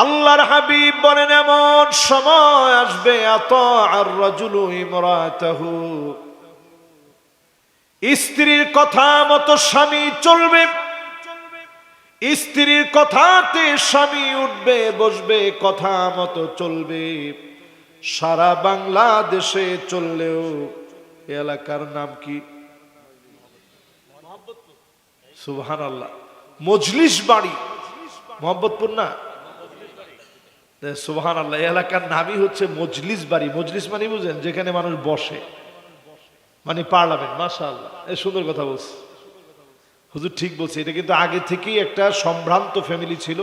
আল্লাহর হাবিব বলেন এমন সময় আসবে আতাআর রাজুলু ইমরাতাহু, স্ত্রীর কথা মতো স্বামী চলবে, স্ত্রীর কথাতে স্বামী উঠবে বসবে, কথা মতো চলবে। সারা বাংলাদেশে চললেও এলাকার নাম কি? সুবহানাল্লাহ, মজলিস বাড়ি মোহাম্মদপুর না? সুবহানাল্লাহ, এলাকার নামই হচ্ছে মজলিস বাড়ি। মজলিস মানে বুঝেন যেখানে মানুষ বসে, মানে পার্লামেন্ট। মাশাআল্লাহ, এই সুন্দর কথা বলছে হুজুর, ঠিক বলছে। এটা কিন্তু আগে থেকেই একটা সম্ভ্রান্ত ফ্যামিলি ছিল,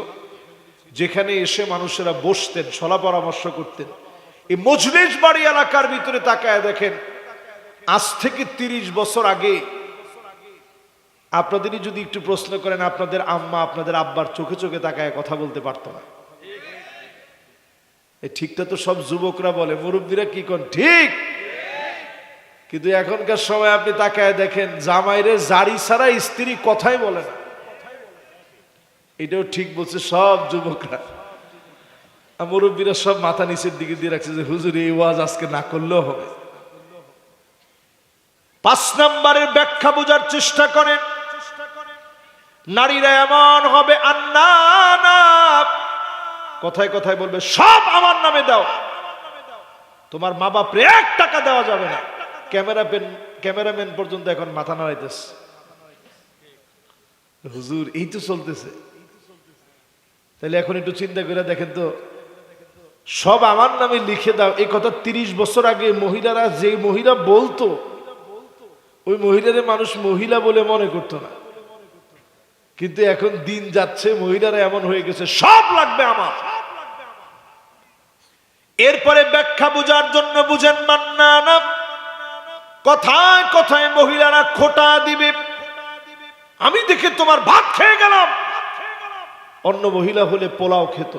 যেখানে এসে মানুষেরা বসতেন, সলা পরামর্শ করতেন। এই মজলিস বাড়ি এলাকার ভিতরে তাকায় দেখেন, আজ থেকে 30 বছর আগে আপনাদেরই যদি একটু প্রশ্ন করেন, আপনাদের আম্মা আপনাদের আব্বার চোখে চোখে তাকায় কথা বলতে পারতো না। এই ঠিকটা তো সব যুবকরা বলে, মুরব্বীরা কি কোন ঠিক। কিন্তু এখনকার সময় আপনি তাকায় দেখেন, জামাইরে জারি ছাড়া স্ত্রী কথাই বলে না। এটাও ঠিক বলছে সব যুবকরা। মুরব্বীরা সব মাথা নিচের দিকে দিয়ে রাখছে যে হুজুর এই ওয়াজ আজকে না করলেও হবে। 5 নম্বরের ব্যাখ্যা বোঝার চেষ্টা করেন। নারীরা এমন হবে আন্নানা, কথায় কথায় বলবে সব আমার নামে দাও, তোমার মা বাপরে 1 টাকা দেওয়া যাবে না। ক্যামেরাম্যান পর্যন্ত এখন মাথা নাড়াইতেছে, হুজুর এই তো চলতেছে। তাহলে এখন একটু চিন্তা করে দেখেন তো, সব আমার নামে লিখে দাও, এই কথা 30 বছর আগে মহিলারা, যে মহিলা বলতো ওই মহিলারে মানুষ মহিলা বলে মনে করতো না। কিন্তু এখন দিন যাচ্ছে, মহিলারা এমন হয়ে গেছে সব লাগবে আমার। এরপরে ব্যাখ্যা বোঝার জন্য বুঝেন মান্নানা, কথায় কথায় মহিলারা খোটা দিবে, আমি দেখে তোমার ভাত খেয়ে গেলাম। অন্য মহিলা হলে পোলাও খেত।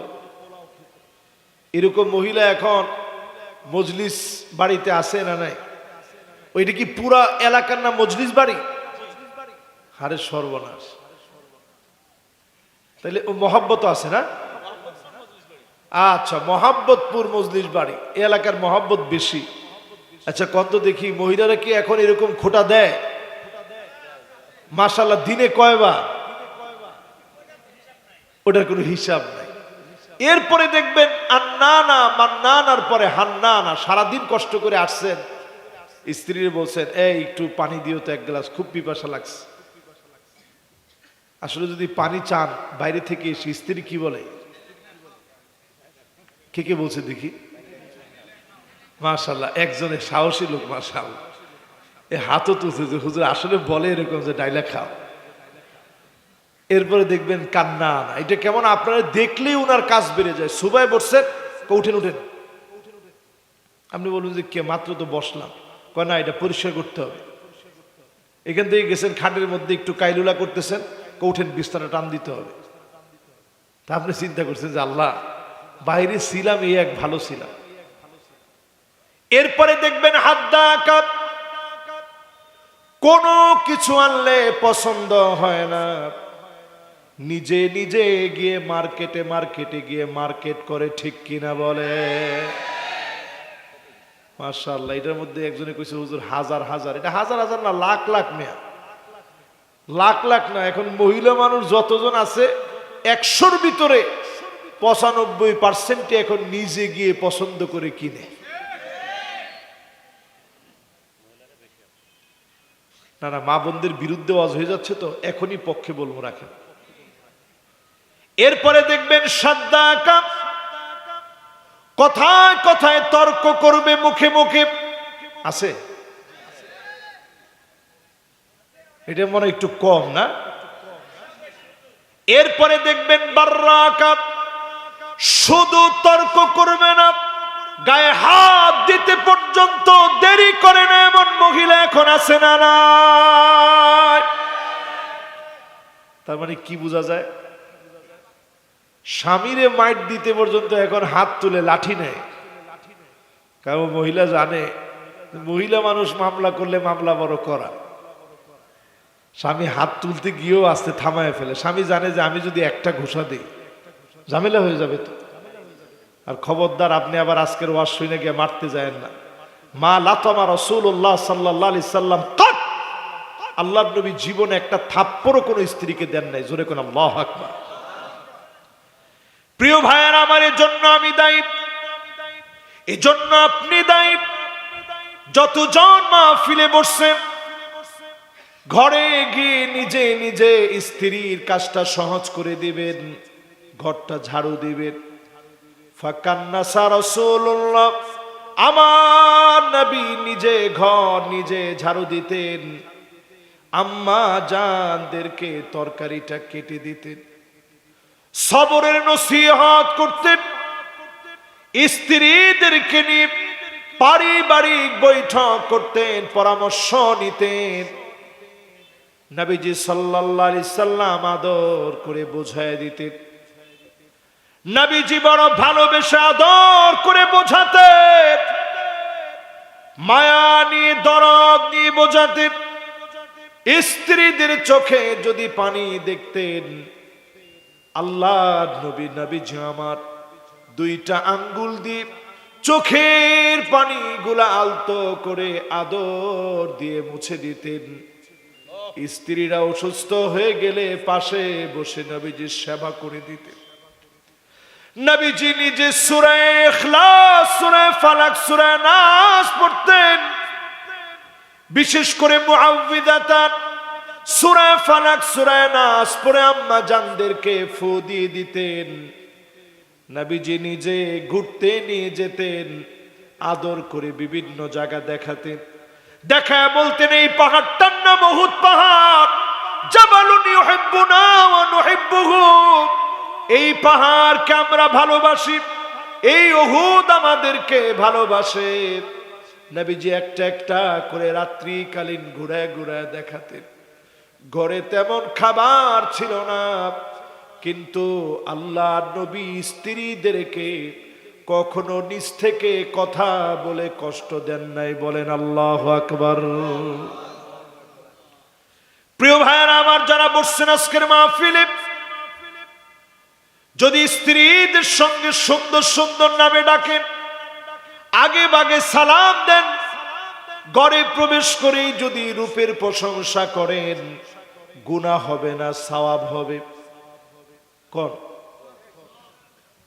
এরকম মহিলা এখন মজলিস বাড়িতে আসে না নাই? ওইটা কি পুরা এলাকার নাম মজলিস বাড়ি? হারে সর্বনাশ। তাহলে ও মহব্বত আছে না? আচ্ছা, মহাব্বতপুর মজলিস বাড়ি, এই এলাকার মহব্বত বেশি। আচ্ছা কত দেখি মহিলারা কি এখন এরকম খোটা দেয়? মাশাআল্লাহ, দিনে কয়বার? ওটার কোনো হিসাব নাই। এরপরে দেখবেন আন্নানা, মান্নানার পরে হান্নানা। সারাদিন কষ্ট করে আসছেন, স্ত্রীর বলছেন এই একটু পানি দিও তো 1 গ্লাস, খুব পিপাসা লাগছে। আসলে যদি পানি চান বাইরে থেকে এসে, স্ত্রী কি বলে? কে কে বলছে দেখি? মাশাআল্লাহ, একজনের সাহসী লোক, মাশাআল্লাহ, এ হাতও তুলছে যে হুজুর আসলে বলে এরকম যে ডাইলা খাও। এরপরে দেখবেন কান্না আনা। এটা কেমন? আপনারা দেখলেই ওনার কাজ বেড়ে যায়। সুবাই বসছেন, উঠেন উঠেন। আপনি বলুন যে কে? মাত্র তো বসলাম। কয় না, এটা পরিষ্কার করতে হবে। এখান থেকে গেছেন খাটের মধ্যে একটু কাইলুলা করতেছেন, উঠেন বিছানা টান দিতে হবে। তা আপনি চিন্তা করছেন যে আল্লাহ, বাইরে ছিলাম এই এক ভালো ছিলাম। এরপরে দেখবেন হাদ্দাকা, কোনো কিছু আনলে পছন্দ হয় না, নিজে নিজে গিয়ে মার্কেটে গিয়ে মার্কেট করে, ঠিক কিনা বলে? মাশাআল্লাহ, এটার মধ্যে একজনে কইছে হুজুর হাজার হাজার। এটা হাজার হাজার না, লাখ লাখ মেয়া, লাখ লাখ না। এখন মহিলা মানুষ যতজন আছে 100-র ভিতরে 95% এখন নিজে গিয়ে পছন্দ করে কিনে। না না, মা বোনদের বিরুদ্ধে ওয়াজ হয়ে যাচ্ছে তো, এখনই পক্ষে বলবো, রাখেন। এরপরে দেখবেন সাদ্দাকা, কথায় কথায় তর্ক করবে, মুখে মুখে আছে। এটা মনে একটু কম না? এরপরে দেখবেন বাররাকা, শুধু তর্ক করবে না, গায়ে হাত দিতে পর্যন্ত দেরি করে না, এমন মহিলা এখন আছে না না? তার মানে কি বোঝা যায়? স্বামীরে মাইট দিতে পর্যন্ত এখন হাত তুলে লাঠি নেয়। কারণ মহিলা জানে মহিলা মানুষ মামলা করলে মামলা বড় করা। স্বামী হাত তুলতে গিয়েও আস্তে থামায় ফেলে। স্বামী জানে যে আমি যদি একটা ঘুষা দিই ঝামেলা হয়ে যাবে তো। আর খবরদার আপনি আবার আজকের ওয়াজ শুনে গিয়ে মারতে যায়েন না। মা লাতামা রাসূলুল্লাহ সাল্লাল্লাহু আলাইহি সাল্লাম কাত, আল্লাহর নবী জীবনে একটা থাপ্পড়ও কোনো স্ত্রীকে দেন নাই। জোরে কোন আল্লাহু আকবার। প্রিয় ভাইয়েরা আমার, এর জন্য আমি দায়ী, এই জন্য আপনি দায়ী। যতজন মাহফিলে বসছেন, ঘরে গিয়ে নিজে নিজে স্ত্রীর কাজটা সহজ করে দিবেন, ঘরটা ঝাড়ু দিবেন। ফাকান্নাসা রাসূলুল্লাহ, আমার নবী নিজে ঘর নিজে ঝাড়ু দিতেন, আম্মা জানদেরকে তরকারিটা কেটে দিতেন, সবরের নসিহত করতেন, স্ত্রীদেরকে নিয়ে পারিবারিক বৈঠক করতেন, পরামর্শ নিতেন। নবীজি সাল্লাল্লাহু আলাইহি সাল্লাম আদর করে বোঝায় দিতেন। নবীজি বড় ভালোবেসে আদর করে বোঝাতেন, মায়া নিয়ে দরদ নিয়ে বোঝাতেন। স্ত্রীদের চোখে যদি পানি দেখতেন, আল্লাহর নবী নবীজি আমার দুইটা আঙ্গুল দিয়ে চোখের পানিগুলা আলতো করে আদর দিয়ে মুছে দিতেন। স্ত্রীরা অসুস্থ হয়ে গেলে পাশে বসে নবীজির সেবা করে দিতেন। নবীজি নিজে সূরা ইখলাস, সূরা ফালাক, সূরা নাস পড়তেন। বিশেষ করে মুআউযিযাতান সূরা ফালাক, সূরা নাস পড়ে আম্মা জানদেরকে ফু দিয়ে দিতেন। নবীজি নিজে ঘুরতে নিয়ে যেতেন, আদর করে বিভিন্ন জায়গা দেখাতেন। দেখায় বলতেন, এই পাহাড়টার নাম উহুদ পাহাড়, জাবালুন ইউহিব্বুনা ওয়া নুহিব্বুহু। এই পাহাড়কে আমরা ভালোবাসি, এই উহুদ আমাদেরকে ভালোবাসে। নবীজি একটা একটা করে রাত্রিকালীন ঘুরায় ঘুরায় দেখাতেন। ঘরে তেমন খাবার ছিল না, কিন্তু আল্লাহর নবী স্ত্রীদেরকে কখনো নিজ থেকে কথা বলে কষ্ট দেন নাই। বলেন আল্লাহু আকবার। প্রিয় ভাইয়েরা আমার, যারা বসছেন আজকের মাহফিলে, যদি স্ত্রীদের সঙ্গে সুন্দর সুন্দর নামে ডাকেন, আগে বাগে সালাম দেন, ঘরে প্রবেশ করেই যদি রূপের প্রশংসা করেন, গুনাহ হবে না, সওয়াব হবে। কর,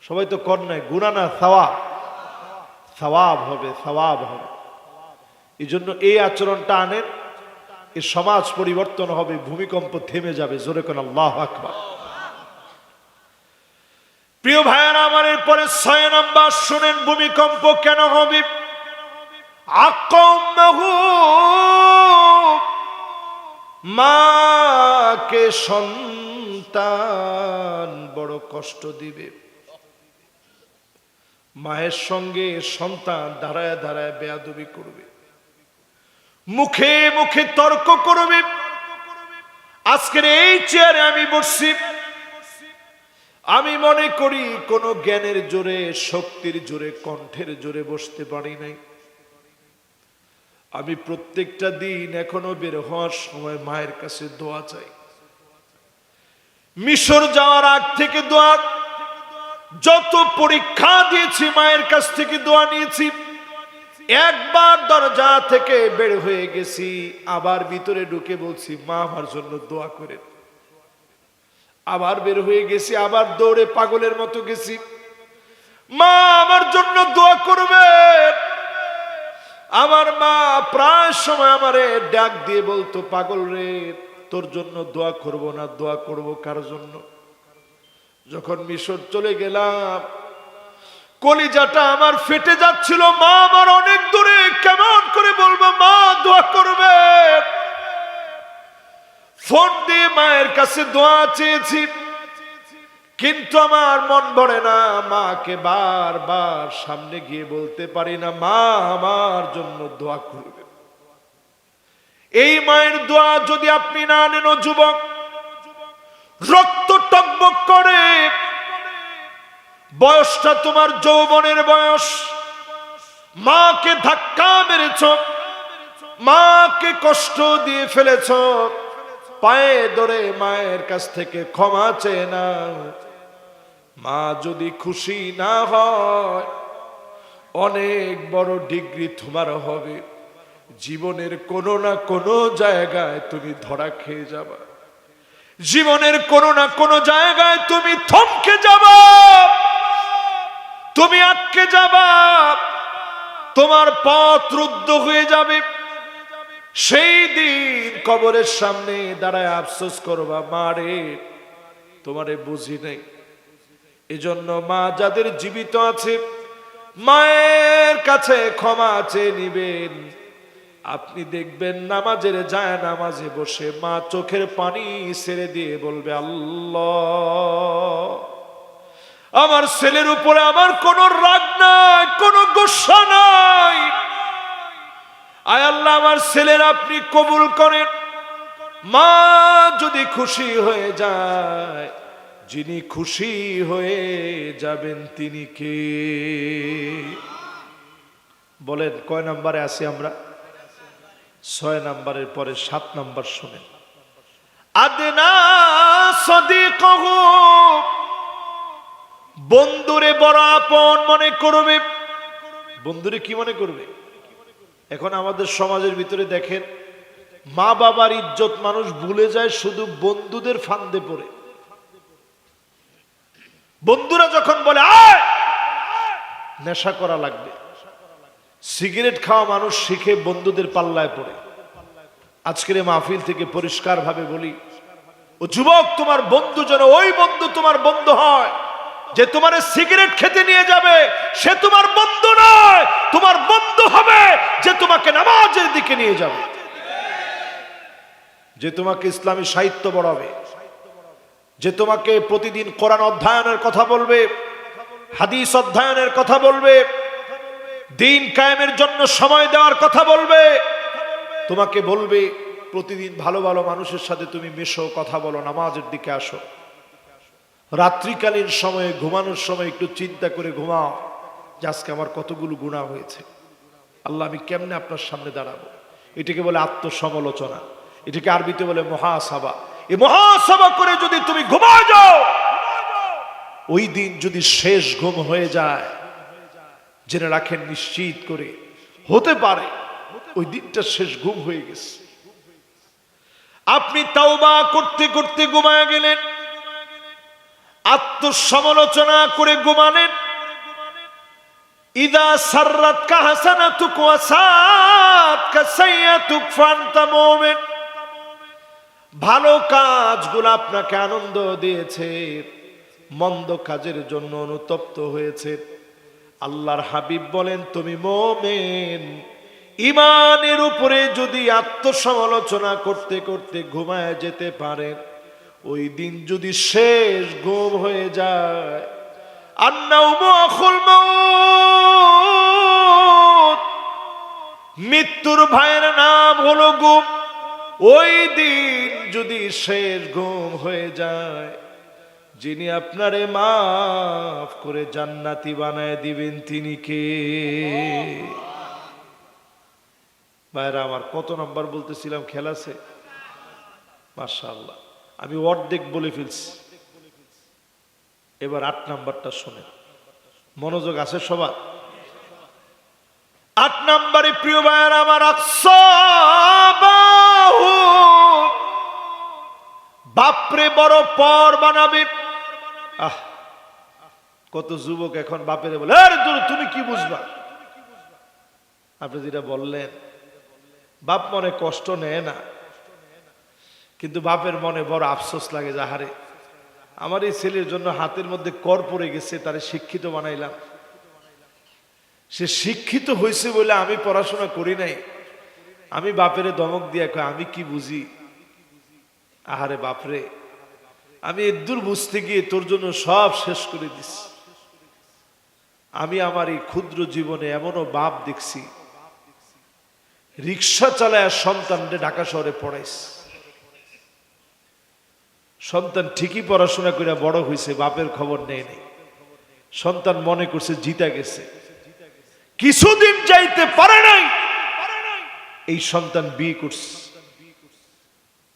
সবাই তো কর নাই, গুনাহ না সওয়াব, সওয়াব হবে, সওয়াব হবে। এই জন্য এই আচরণটা আনেন, এই সমাজ পরিবর্তন হবে, ভূমিকম্প থেমে যাবে। জোরে কোন আল্লাহু আকবার। প্রিয় ভাইয়েরা আমার, এরপরে ৬ নম্বর শুনেন, ভূমিকম্প কেন হবে। আকাউমাহু, মাকে সন্তান বড় কষ্ট দিবে। মায়ের সঙ্গে সন্তান দাঁড়ায় দাঁড়ায় বেয়াদবি করবে, মুখে মুখে তর্ক করবে। আজকের এই চেয়ারে আমি বসছি, আমি মনে করি কোন জ্ঞানের জোরে, শক্তির জোরে, কণ্ঠের জোরে বসতে পারি নাই। আমি প্রত্যেকটা দিন এখনো বের হওয়ার সময় মায়ের কাছে দোয়া চাই। মিশর যাওয়ার আগ থেকে দোয়া, যত পরীক্ষা দিয়েছি মায়ের কাছ থেকে দোয়া নিয়েছি। একবার দরজা থেকে বের হয়ে গেছি, আবার ভিতরে ঢুকে বলছি, মা আমার জন্য দোয়া করেন। আবার বের হয়ে গেছি, আবার দৌড়ে পাগলের মতো গেছি, মা আমার জন্য দোয়া করবেন। আমার মা প্রায় সময় আমারে ডাক দিয়ে বলতো, পাগল রে, তোর জন্য দোয়া করব না, দোয়া করব কার জন্য? যখন মিশর চলে গেলাম, কলিজাটা আমার ফেটে যাচ্ছিল। মা আমার অনেক দূরে, কেমন করে বলবো মা দোয়া করবে? ফোন দিয়ে মায়ের কাছে দোয়া চেয়েছি, কিন্তু আমার মন ভরে না। মাকে বারবার সামনে গিয়ে বলতে পারি না, মা আমার জন্য দোয়া করবে। এই মায়ের দোয়া যদি আপনি না নেন, যুবক, রক্ত টকবক করে, বয়সটা তোমার যৌবনের বয়স, মাকে ধাক্কা মেরেছ, মাকে কষ্ট দিয়ে ফেলেছ, পায়ে ধরে মায়ের কাছ থেকে ক্ষমা চেয়ে নাও। মা যদি খুশি না হয় অনেক বড় ডিগ্রি তোমার হবে, জীবনের কোনো না কোনো জায়গায় তুমি ধরা খেয়ে যাবা, জীবনের কোনো না কোনো জায়গায় তুমি থমকে যাবা, তুমি আটকে যাবা, তোমার পথ রুদ্ধ হয়ে যাবে। সেই দিন কবরের সামনে দাঁড়ায় আফসোস করবা, মা রে তোমারে বুঝি নাই। এজন্য মা যাদের জীবিত আছে মায়ের কাছে ক্ষমা চেয়ে নিবেন। আপনি দেখবেন নামাজের যায় নামাজে বসে মা চোখের পানি ছেড়ে দিয়ে বলবে, আল্লাহ আমার ছেলের উপরে আমার কোনো রাগ নাই, কোনো গোসা নাই, আয় আল্লাহ আমার ছেলের আপনি কবুল করেন। মা যদি খুশি হয়ে যায়, যিনি খুশি হয়ে যাবেন তিনি কে? বলেন কয় নম্বরে আছি আমরা? 6 নম্বরের পরে 7 নম্বর শুনেন। আদনা সদিকহু, বন্ধুরে বড় আপন মনে করবে। বন্ধুরে কি মনে করবে? এখন আমাদের সমাজের ভিতরে দেখেন, মা বাবার ইজ্জত মানুষ ভুলে যায় শুধু বন্ধুদের ফান্দে পড়ে। বন্ধুরা যখন বলে আয় নেশা করা লাগবে, সিগারেট খাওয়া মানুষ শিখে বন্ধুদের পাল্লায় পড়ে। আজকের এই মাহফিল থেকে পরিষ্কার ভাবে বলি, ও যুবক, তোমার বন্ধু যেন ওই বন্ধু তোমার বন্ধু হয় যে তোমার সিগারেট খেতে নিয়ে যাবে, সে তোমার বন্ধু নয়। তোমার বন্ধু হবে যে তোমাকে নামাজের দিকে নিয়ে যাবে, যে তোমাকে ইসলামী সাহিত্য পড়াবে, যে তোমাকে প্রতিদিন কোরআন অধ্যয়নের কথা বলবে, হাদিস অধ্যয়নের কথা বলবে, দিন কায়েমের জন্য সময় দেওয়ার কথা বলবে, তোমাকে বলবে প্রতিদিন ভালো ভালো মানুষের সাথে তুমি মেশো, কথা বলো, নামাজের দিকে আসো। রাত্রিকালীন সময়ে ঘুমানোর সময় একটু চিন্তা করে ঘুমাও যে আজকে আমার কতগুলো গুনাহ হয়েছে, আল্লাহ আমি কেমনে আপনার সামনে দাঁড়াবো। এটাকে বলে আত্মসমালোচনা, এটাকে আরবিতে বলে মুহাসাবা। এই মুহাসাবা করে যদি তুমি ঘুমায় যাও, ওই দিন যদি শেষ ঘুম হয়ে যায়, জেনে রাখেন নিশ্চিত করে হতে পারে ওই দিনটা শেষ ঘুম হয়ে গেছে। আপনি তাওবা করতে করতে ঘুমায় গেলেন, আত্মসমালোচনা করে ঘুমালেন। ইদা সাররাতকা হাসানাতুক ওয়া সাআতকা সাইয়্যাতুক ফান্তা মুমিন। ভালো কাজগুলো আপনাকে আনন্দ দিয়েছে, মন্দ কাজের জন্য অনুতপ্ত হয়েছে, আল্লাহর হাবিব বলেন তুমি মুমিন। ঈমানের উপরে যদি আত্মসমালোচনা করতে করতে ঘুমায় যেতে পারেন, ওই দিন যদি শেষ ঘুম হয়ে যায়, আন্নাউমু আখুল মাউত, মৃত্যুর ভাইয়ের নাম হলো ঘুম। ওই দিন যদি শেষ ঘুম হয়ে যায়, যিনি আপনারে মাফ করে জান্নাতি বানায় দিবেন তিনি কে? ভাইরা আমার, কত নাম্বার বলতেছিলাম? খেয়াল আছে? মাশাআল্লাহ, আমি অর্ধেক বলে ফেলছি। এবার 8 নাম্বারটা শুনেন, মনোযোগ আছে সবার? 8 নাম্বারে প্রিয় ভাইরা আমার, আকসাবাহু, বাপরে বড় পর বানাবে। আহ, কত যুবক এখন বাপেরে বলে, আরে তুমি কি বুঝবা? আপনি যেটা বললেন, বাপ মনে কষ্ট নেয় না, কিন্তু বাপের মনে বড় আফসোস লাগে, যাহারে আমার এই ছেলের জন্য হাতের মধ্যে কর পড়ে গেছে, তারে শিক্ষিত বানাইলাম, সে শিক্ষিত হয়েছে বলে আমি পড়াশোনা করি নাই। আমি বাপেরে ধমক দিয়ে কই, আমি কি বুঝি? আহারে বাপরে, আমি এদূর বুঝতে গিয়ে তোর জন্য সব শেষ করে দিছি। আমি আমার এই ক্ষুদ্র জীবনে এমনও বাপ দেখছি, রিক্সা চালায় সন্তানকে ঢাকা শহরে পড়াইছে। সন্তান ঠিকই পড়াশোনা করে বড় হয়েছে, বাপের খবর নেই নাই। সন্তান মনে করছে জিতা গেছে, কিছুদিন যাইতে পারে নাই, এই সন্তান বিয়ে করছে,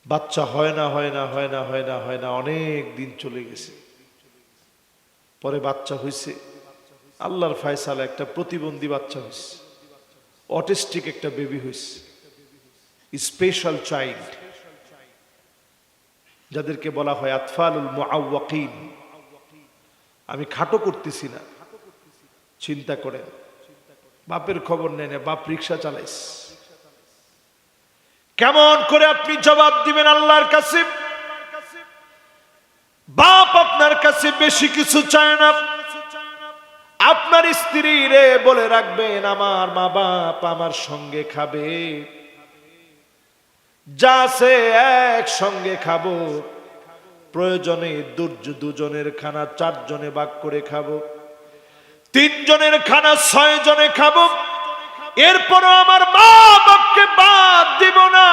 বাচ্চা হয় না, অনেক দিন চলে গেছে। পরে বাচ্চা হয়েছে, আল্লাহর ফয়সালা একটা প্রতিবন্ধী বাচ্চা হয়েছে, অটিস্টিক একটা বেবি হয়েছে, স্পেশাল চাইল্ড, যাদেরকে বলা হয় আতফালুল মুআওয়াকিন। আমি খাটো করতেছি না, চিন্তা করেন, বাপের খবর নেয় না, বাপ রিক্সা চালাইস, কেমন করে আপনি জবাব দিবেন আল্লাহর কাছে? বাপ আপনার কাছে বেশি কিছু চায় না, আপনার স্ত্রী রে বলে রাখবেন আমার মা বাপ আমার সঙ্গে খাবে, যা সে একসঙ্গে খাবো, প্রয়োজনে দুজনের খানা 4 জনে ভাগ করে খাবো, 3 জনের খানা 6 জনে খাবো, এরপরও আমার মা বাপকে বাদ দিব না।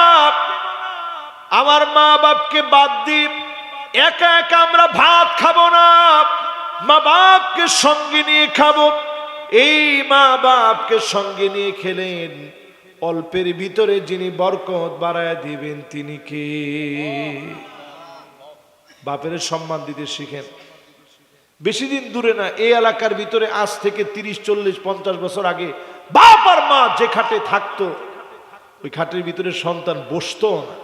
আমার মা বাপকে বাদ দিব, একা একা আমরা ভাত খাবো না, মা বাপকে সঙ্গে নিয়ে খাবো। এই মা বাপকে সঙ্গে নিয়ে খেলেন, অল্পের ভিতরে যিনি বরকত বাড়ায় দিবেন তিনি কে? বাপের সম্মান দিতে শিখেন। বেশি দিন দূরে না, এই এলাকার ভিতরে আজ থেকে 30, 40, 50 বছর আগে বাপ আর মা যে খাটে থাকতো, ওই খাটের ভিতরে সন্তান বসতো না।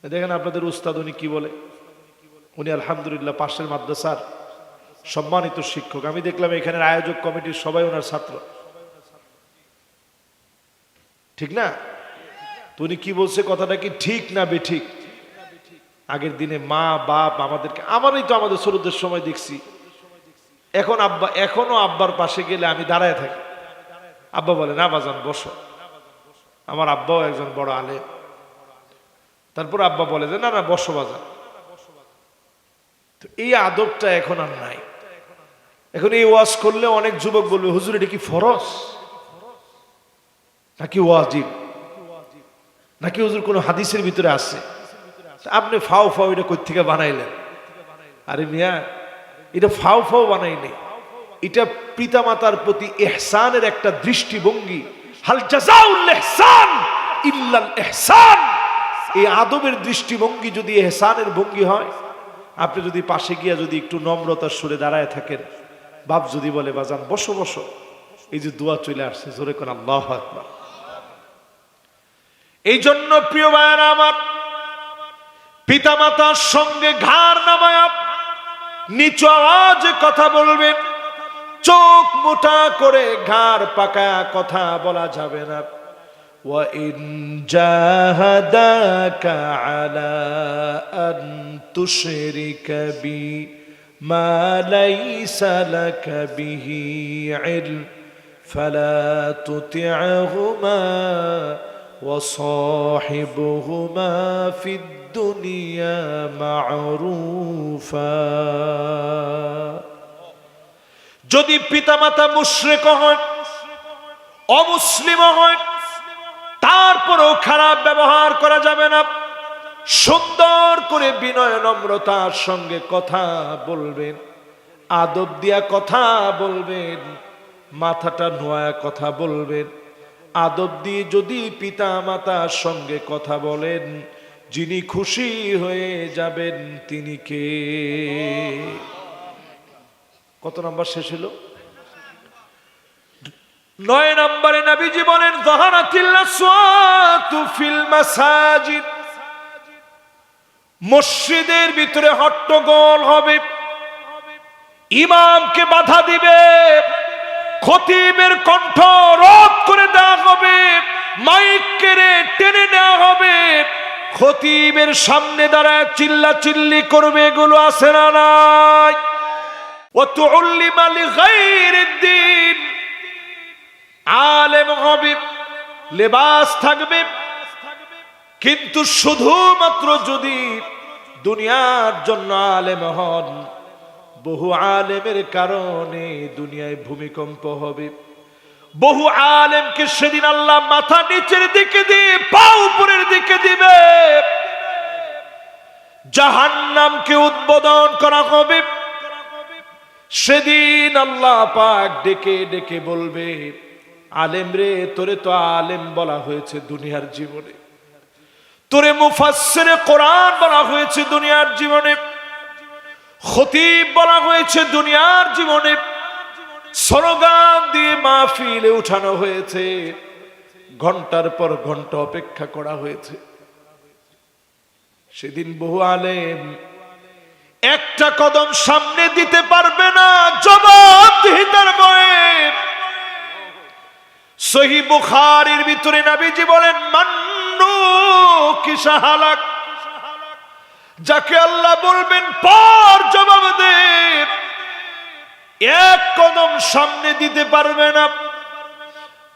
দেখেন আপনাদের উস্তাদ উনি কি বলে, উনি আলহামদুলিল্লাহ পাশের মাদ্রাসার সম্মানিত শিক্ষক। আমি দেখলাম এখানের আয়োজক কমিটির সবাই ওনার ছাত্র, ঠিক না? তো উনি কি বলছে, কথাটা কি ঠিক না বেঠিক? আগের দিনে মা বাপ আমাদেরকে, আমারই তো আমাদের ছোটদের সময় দেখছি, এখনো আব্বার পাশে গেলে আমি দাঁড়ায় থাকি, আব্বা বলে না বাজান বসো। আমার আব্বাও একজন বড় আলেম, তারপর আব্বা বলে যে না না বসো বাজান। তো এই আদবটা এখন আর নাই। এখন এই ওয়াজ করলে অনেক যুবক বলবে হুজুর এটা কি ফরজ নাকি ওয়াজিব, নাকি হুজুর কোনো হাদিসের ভিতরে আছে? আপনি ফাও ফাও এটা কই থেকে বানাইলেন? আরে মিয়া, এটা ফাও ফাও বানাইনি, এটা পিতামাতার প্রতি ইহসানের একটা দৃষ্টিভঙ্গি। হাল জাযাউল ইহসান ইল্লাল ইহসান। এই আদবের দৃষ্টিভঙ্গি যদি ইহসানের ভঙ্গি হয়, আপনি যদি পাশে গিয়া যদি একটু নম্রতার সুরে দাঁড়ায় থাকেন, বাপ যদি বলে বাজান বসো বসো, এই যে দোয়া চলে আসছে, জোরে কোন আল্লাহু আকবার। এই জন্য প্রিয় ভাইয়েরা আমার, পিতামাতার সঙ্গে ঘাড় নামায়া নিচু আওয়াজে কথা বলবেন, চোখ মোটা করে ঘাড় পাকায়া কথা বলা যাবে না। وَإِنْ جَاهَدَاكَ عَلَىٰ أَن تُشْرِكَ بِي مَا لَيْسَ لَكَ بِهِ عِلْمٌ فَلَا تُطِعْهُمَا وَصَاحِبْهُمَا فِي الدُّنْيَا مَعْرُوفًا। যদি পিতামাতা মুশরিক হয়, অমুসলিম হয়, তারপরেও খারাপ ব্যবহার করা যাবে না। সুন্দর করে বিনয় নম্রতার সঙ্গে কথা বলবেন, আদব দিয়া কথা বলবেন, মাথাটা নোয়া কথা বলবেন। আদব দিয়ে যদি পিতা মাতার সঙ্গে কথা বলেন, যিনি খুশি হয়ে যাবেন তিনি কে? কত নাম্বার শেষ হলো? 9 নম্বরে নবীজি বলেন যাহারাতিল আসওয়াতু ফিল মাসাজিদ। মসজিদের ভিতরে হট্টগোল হবে, ইমামকে বাধা দিবে, খতিবের কণ্ঠ রোধ করে দেওয়া হবে, মাইক কেড়ে টেনে নেওয়া হবে, খতিবের সামনে দাঁড়ায় চিল্লাচিল্লি করবে, এগুলো আছে না নাই? ওয়া তুউল্লিমা লিগাইরিদ দ্বীন। আলেম হবে, লেবাস থাকবে, কিন্তু শুধুমাত্র যদি দুনিয়ার জন্য আলেম হন, বহু আলেমের কারণে দুনিয়ায় ভূমিকম্প হবে। বহু আলেমকে সেদিন আল্লাহ মাথা নিচের দিকে দিয়ে পা উপরের দিকে দিবে, জাহান্নামকে উদ্বোধন করা হবে। সেদিন আল্লাহ পাক ডেকে ডেকে বলবে, আলেম রে, তোরে তো আলেম বলা হয়েছে দুনিয়ার জীবনে, তোরে মুফাসসিরে কোরআন বলা হয়েছে দুনিয়ার জীবনে, খতিব বলা হয়েছে, দুনিয়ার জীবনে স্লোগান দিয়ে মাহফিলে উঠানো হয়েছে, ঘন্টার পর ঘন্টা অপেক্ষা করা হয়েছে। সেদিন বহু আলেম একটা কদম সামনে দিতে পারবে না, জবাবদিহিতার ভয়ে। সহিহ বুখারীর ভিতরে নবীজি বলেন, মান্নু কিসা হালাক, যাকে আল্লাহ বলবেন পর জবাব দে, এক কদম সামনে দিতে পারবে না।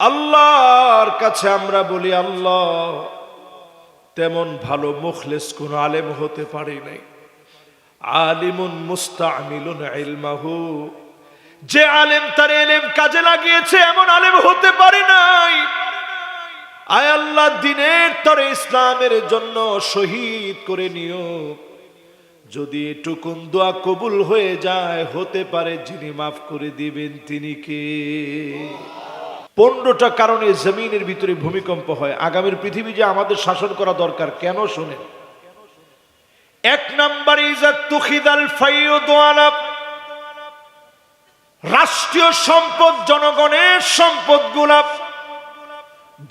আল্লাহর কাছে আমরা বলি, আল্লাহ তেমন ভালো মুখলেস কোন আলেম হতে পারে নাই। আলিমুন মুস্তামিলুন ইলমাহু, যে আলেম তার ইলম কাজে লাগিয়েছে এমন আলেম হতে পারে নাই। আয় আল্লাহ, দ্বীনের তরে ইসলামের জন্য শহীদ করে নিও। যদি এটুকুন দোয়া কবুল হয়ে যায়, হতে পারে যিনি মাফ করে দিবেন তিনি কে? 15টা কারণে জমিনের ভিতরে ভূমিকম্প হয়। আগামীর পৃথিবী যে আমাদের শাসন করা দরকার, কেন শোনেন। 1 নম্বরে ইজা তুখিদাল ফাইয়ুদু আলা, রাষ্ট্রীয় সম্পদ, জনগণের সম্পদগুলা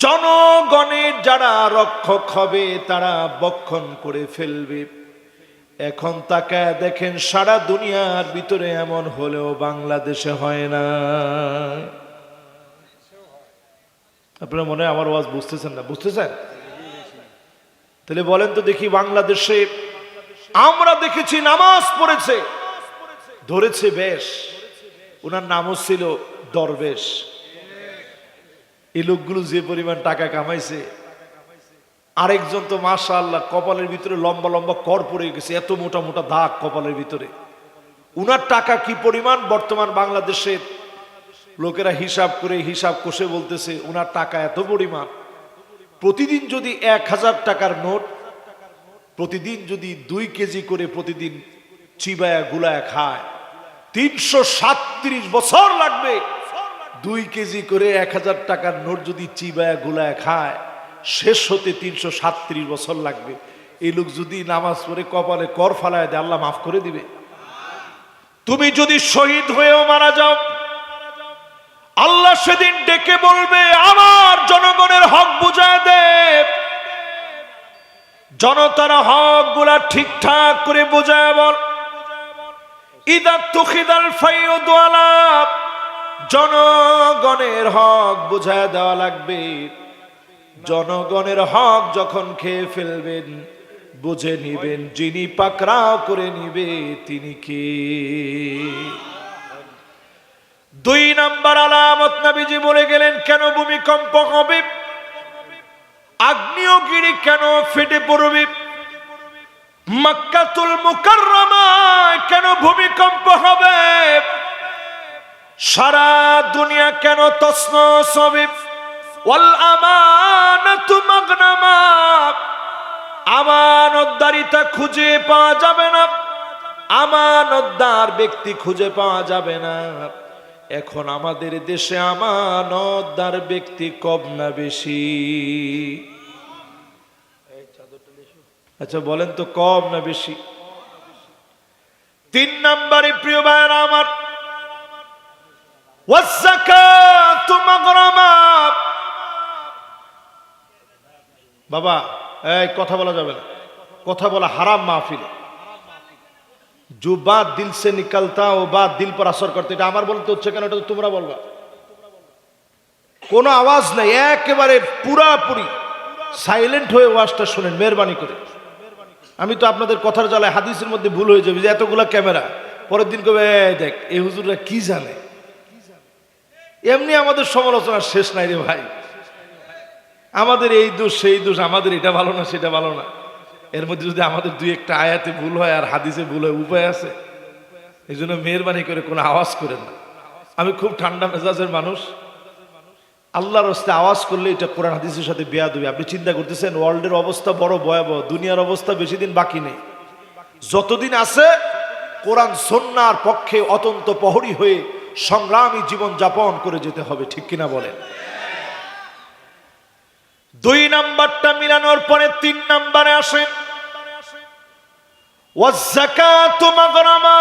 জনগণের যারা রক্ষক হবে তারা বক্ষণ করে ফেলবে। এখন তাকায় দেখেন, সারা দুনিয়ার ভিতরে এমন হলেও বাংলাদেশে হয় না। আপনারা মনে হয় আমার ওয়াজ বুঝতেছেন না? বুঝতেছেন? তাহলে বলেন তো দেখি, বাংলাদেশে আমরা দেখেছি নামাজ পড়েছে, ধরেছে বেশ, ওনার নামও ছিল দরবেশ। এই লোকগুলো যে পরিমাণ টাকা কামাইছে, আরেকজন তো মাশাআল্লাহ কপালের ভিতরে লম্বা লম্বা কর পড়ে গেছে, এত মোটা মোটা দাগ কপালের ভিতরে। উনার টাকা কি পরিমাণ, বর্তমান বাংলাদেশের লোকেরা হিসাব করে হিসাব কষে বলতেছে উনার টাকা এত পরিমাণ। প্রতিদিন যদি 1000 টাকার নোট প্রতিদিন যদি 2 কেজি করে প্রতিদিন চিবায়া গুলায়া খায়, 337 বছর লাগবে। 2 কেজি করে 1000 টাকার নোট যদি চিবায়া গুলায়া খায়, শেষ হতে 337 বছর লাগবে। এই লোক যদি নামাজ পড়ে কপালে কর ফালায় দেয়, আল্লাহ মাফ করে দিবে? তুমি যদি শহীদ হয়েও মারা যাও, আল্লাহ সেদিন ডেকে বলবে, আমার জনগণের হক বুঝায় দে। জনতার হক গুলা ঠিকঠাক করে বুঝায় বল। ইদা তুখিদাল ফাইয়ুদু আলা, জনগণের হক বুঝায় দেওয়া লাগবে। জনগণের হক যখন খেয়ে ফেলবেন, বুঝে নিবেন যিনি পাকড়াও করে নিবে তিনি কে? 2 নাম্বার আলামত নবীজি বলে গেলেন, কেন ভূমিকম্প হবে, আগ্নেয়গিরি কেন ফেটে পড়বে, মক্কাতুল মুকাররমায় কেন ভূমিকম্প হবে, সারা দুনিয়া কেন তছনছ হবে। ওয়াল আমানাতু মাগনামা, আমানতদারিতা খুঁজে পাওয়া যাবে না, আমানতদার ব্যক্তি খুঁজে পাওয়া যাবে না। এখন আমাদের দেশে আমানতদার ব্যক্তি কম না বেশি? আচ্ছা বলেন তো, কম না বেশি? 3 নম্বরে প্রিয় ভাইরা আমার, ওয়াজ্জাকাতু মাগরামা। বাবা এই কথা বলা যাবে না, কথা বলা হারাম মাহফিলে। जो बात दिल से निकलता वो बात दिल पर असर करते, এটা আমার বলতে হচ্ছে কেন, এটা তো তোমরা বলবা। কোনো আওয়াজ নাই, একেবারে পুরাপুরি সাইলেন্ট হয়ে ওয়াজটা শুনেন মেহেরবানি করে। আমি তো আপনাদের কথার জ্বালায় হাদিসের মধ্যে ভুল হয়ে যাবে যে এতগুলা ক্যামেরা, পরের দিন কবে দেখ এই হুজুররা কি জানে। এমনি আমাদের সমালোচনা শেষ নাই রে ভাই, আমাদের এই দোষ সেই দোষ, আমাদের এটা ভালো না সেটা ভালো না। এর মধ্যে যদি আমাদের 2-1টা আয়াতে ভুল হয় আর হাদিসে ভুল হয়, উপায় আছে? এই জন্য মেহেরবানি করে কোনো আওয়াজ করেন না। আমি খুব ঠান্ডা মেজাজের মানুষ, আল্লাহর রাস্তায় আওয়াজ করলে এটা কোরআন হাদিসের সাথে বেয়াদবি। আপনি চিন্তা করতেছেন ওয়ার্ল্ডের অবস্থা বড় ভয়াবহ, দুনিয়ার অবস্থা বেশি দিন বাকি নেই। যতদিন আছে কোরআন সুন্নাহর পক্ষে অত্যন্ত প্রহরী হয়ে সংগ্রামী জীবন যাপন করে যেতে হবে, ঠিক কিনা বলেন? 2 নাম্বারটা মিলানোর পরে 3 নাম্বারে আসে, ওয়াজ-যাকাতু মাগরামা,